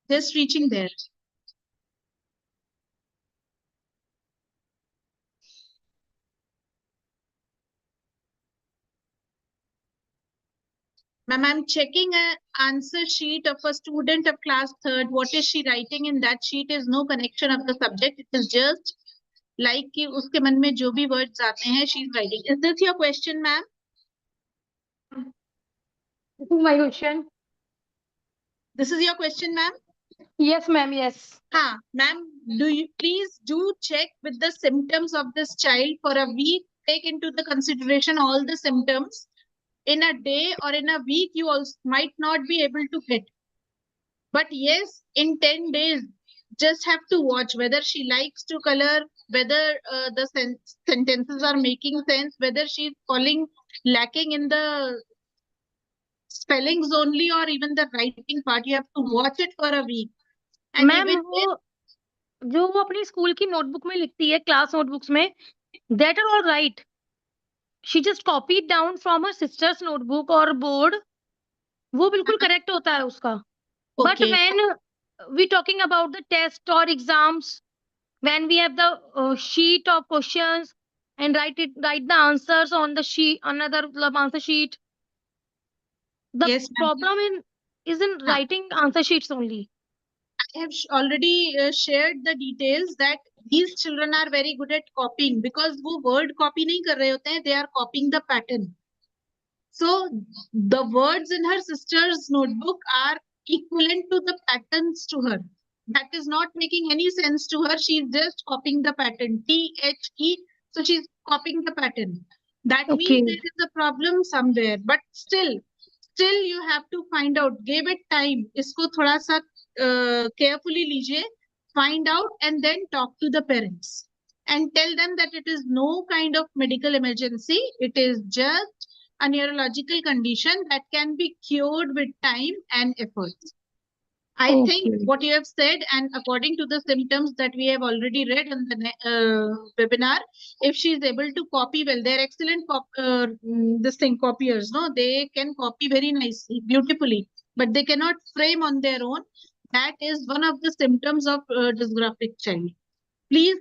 Just reaching there. Ma'am, I'm checking an answer sheet of a student of class 3rd. What is she writing in that sheet is no connection of the subject. It is just like कि उसके मन में जो भी words आते हैं, she's writing. Is this your question, ma'am? This is my question. This is your question, ma'am? Yes, ma'am, yes. हाँ, ma'am, please do check with the symptoms of this child for a week. Take into the consideration all the symptoms. In a day or in a week, you also might not be able to get. But yes, in 10 days, just have to watch whether she likes to color, whether the sentences are making sense, whether she's lacking in the spellings only or even the writing part. You have to watch it for a week. And ma'am even जो वो अपनी school की notebook में लिखती है, class notebooks में, that are all right. She just copied down from her sister's notebook or board. वो बिल्कुल correct होता है उसका. But okay. when we talking about the test or exams, when we have the sheet of questions and write the answers on the sheet, another answer sheet. The Yes, ma'am. problem is in writing answer sheets only. I have already shared the details that these children are very good at copying because वो word copy नहीं कर रहे होते हैं, they are copying the pattern. So the words in her sister's notebook are equivalent to the patterns to her. That is not making any sense to her. She is just copying the pattern. THE. So she's copying the pattern. That means Okay. there is a problem somewhere. But still you have to find out. Give it time. इसको थोड़ा सा carefully लीजिए. Find out and then talk to the parents and tell them that it is no kind of medical emergency. It is just a neurological condition that can be cured with time and effort. I think Okay. what you have said, and according to the symptoms that we have already read in the webinar, if she is able to copy well, they're excellent this thing copiers. No, they can copy very nicely, beautifully, but they cannot frame on their own. That is one of the symptoms of dysgraphic child. Please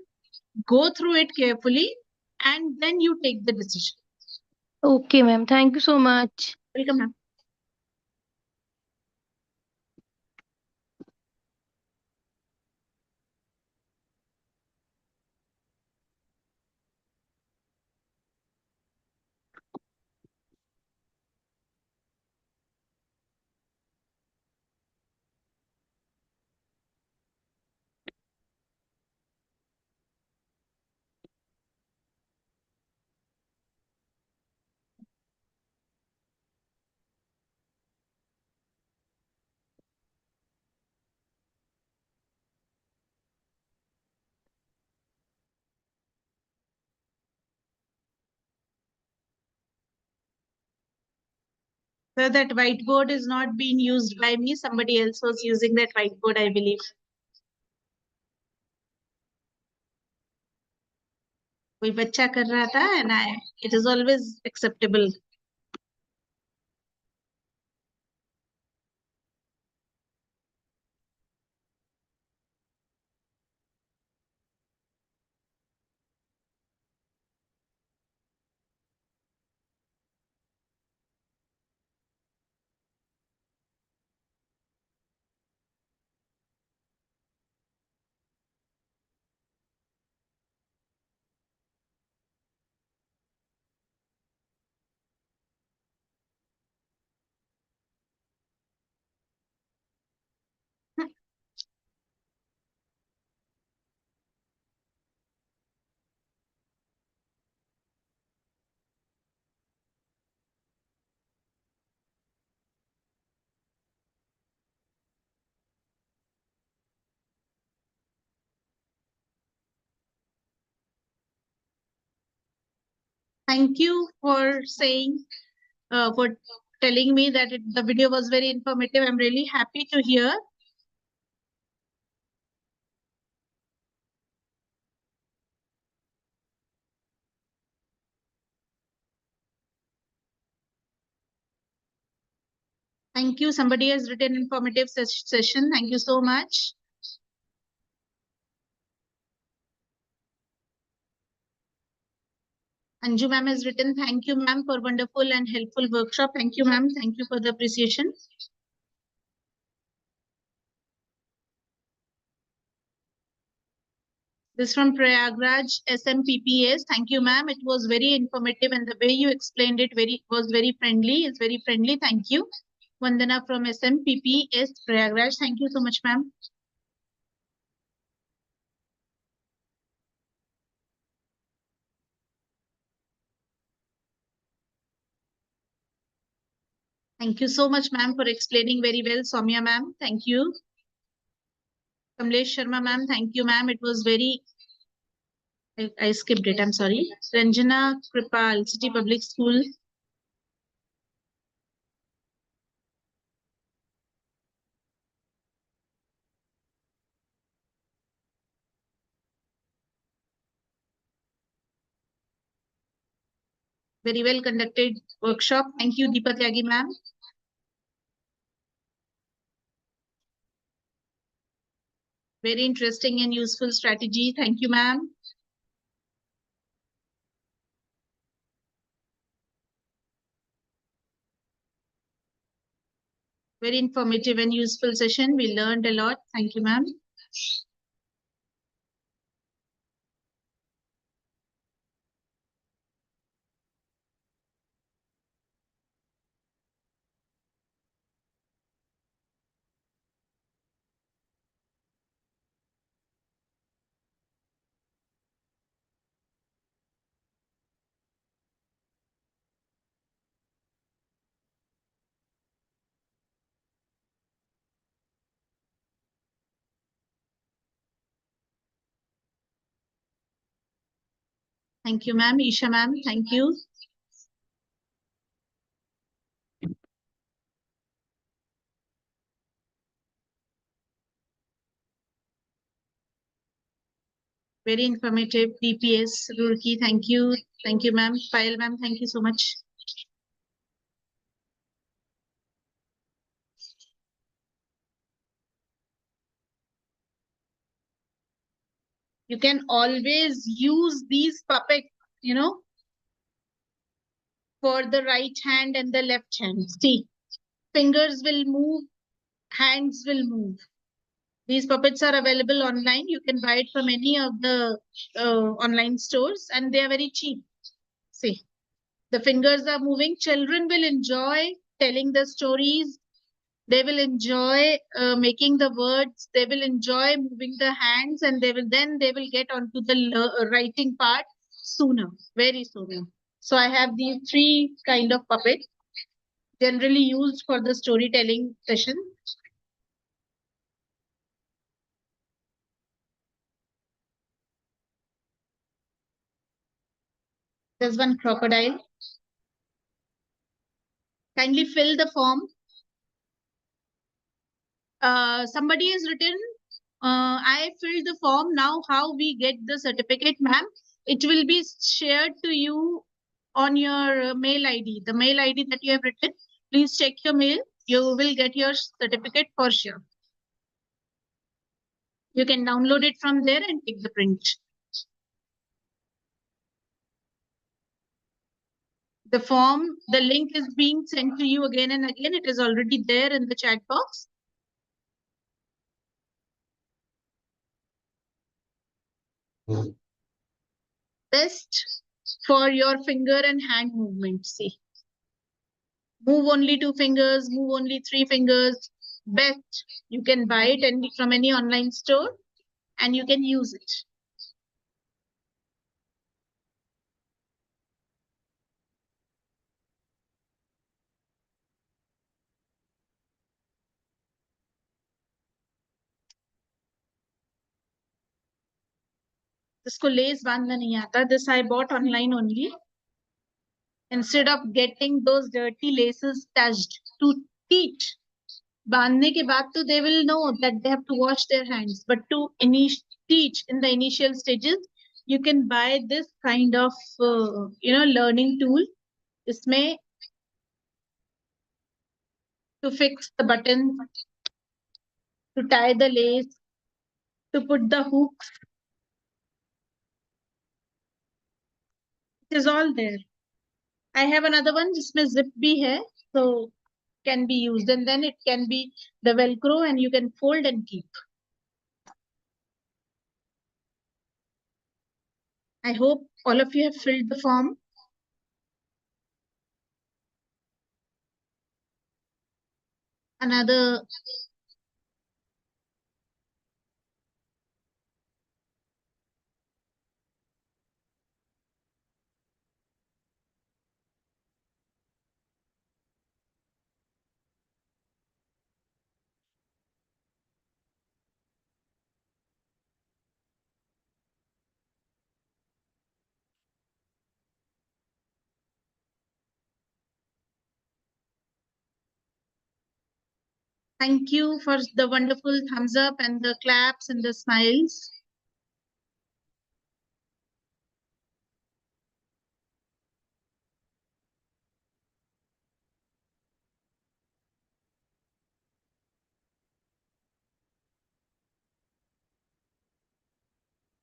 go through it carefully, and then you take the decision. Okay, ma'am. Thank you so much. Welcome, ma'am. So that whiteboard is not being used by me. Somebody else was using that whiteboard, I believe. कोई बच्चा कर रहा था, and it is always acceptable. Thank you for saying, for telling me that the video was very informative. I'm really happy to hear. Thank you. Somebody has written informative session. Thank you so much. Anju ma'am has written, thank you ma'am for wonderful and helpful workshop. Thank you ma'am. Thank you for the appreciation. This from Prayagraj SMPPS. Thank you ma'am. It was very informative and the way you explained it was very friendly. It's very friendly. Thank you. Vandana from SMPPS Prayagraj. Thank you so much ma'am. Thank you so much, ma'am, for explaining very well. Soumya, ma'am, thank you. Kamlesh Sharma, ma'am, thank you, ma'am. It was very, I skipped it, I'm sorry. Ranjana Kripal, City Public School. Very well conducted workshop. Thank you, Deepa Tyagi, ma'am. Very interesting and useful strategy. Thank you, ma'am. Very informative and useful session. We learned a lot. Thank you, ma'am. Thank you, ma'am. Isha, ma'am. Thank you. Very informative. DPS, Rurki, thank you. Thank you, ma'am. Payal, ma'am, thank you so much. You can always use these puppets, you know, for the right hand and the left hand. See, fingers will move, hands will move. These puppets are available online. You can buy it from any of the online stores and they are very cheap. See, the fingers are moving. Children will enjoy telling the stories. They will enjoy making the words. They will enjoy moving the hands and they will get onto the writing part sooner, very sooner. So I have these three kind of puppets generally used for the storytelling session. There's one crocodile. Kindly fill the form. Somebody has written, I filled the form. Now how we get the certificate, ma'am? It will be shared to you on your mail ID. The mail ID that you have written, please check your mail. You will get your certificate for sure. You can download it from there and take the print. The form, the link is being sent to you again and again. It is already there in the chat box. Best for your finger and hand movement. See, move only 2 fingers, move only 3 fingers. Best. You can buy it from any online store and you can use it. इसको less बांधना नहीं आता. This I bought online only. Instead of getting those dirty laces touched to teach. बांधने के बाद तो they will know that they have to wash their hands. But to teach in the initial stages, you can buy this kind of learning tool. इसमें to fix the button, to tie the lace, to put the hooks. It is all there. I have another one जिसमें zip भी है, so can be used, and then it can be the Velcro and you can fold and keep. I hope all of you have filled the form. Another thank you for the wonderful thumbs up and the claps and the smiles.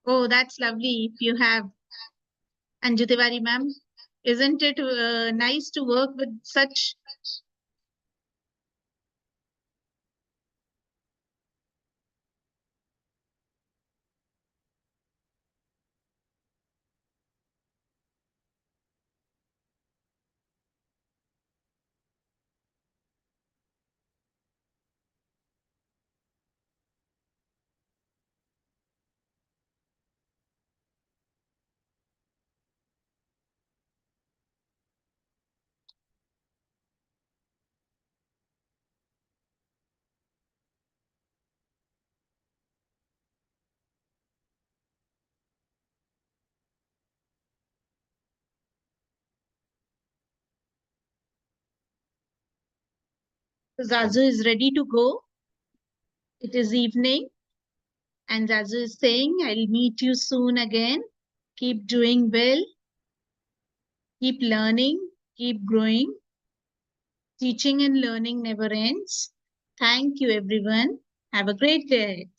Oh, that's lovely if you have. And Jyotivari ma'am, isn't it nice to work with such? Zazu is ready to go. It is evening. And Zazu is saying, I'll meet you soon again. Keep doing well. Keep learning. Keep growing. Teaching and learning never ends. Thank you, everyone. Have a great day.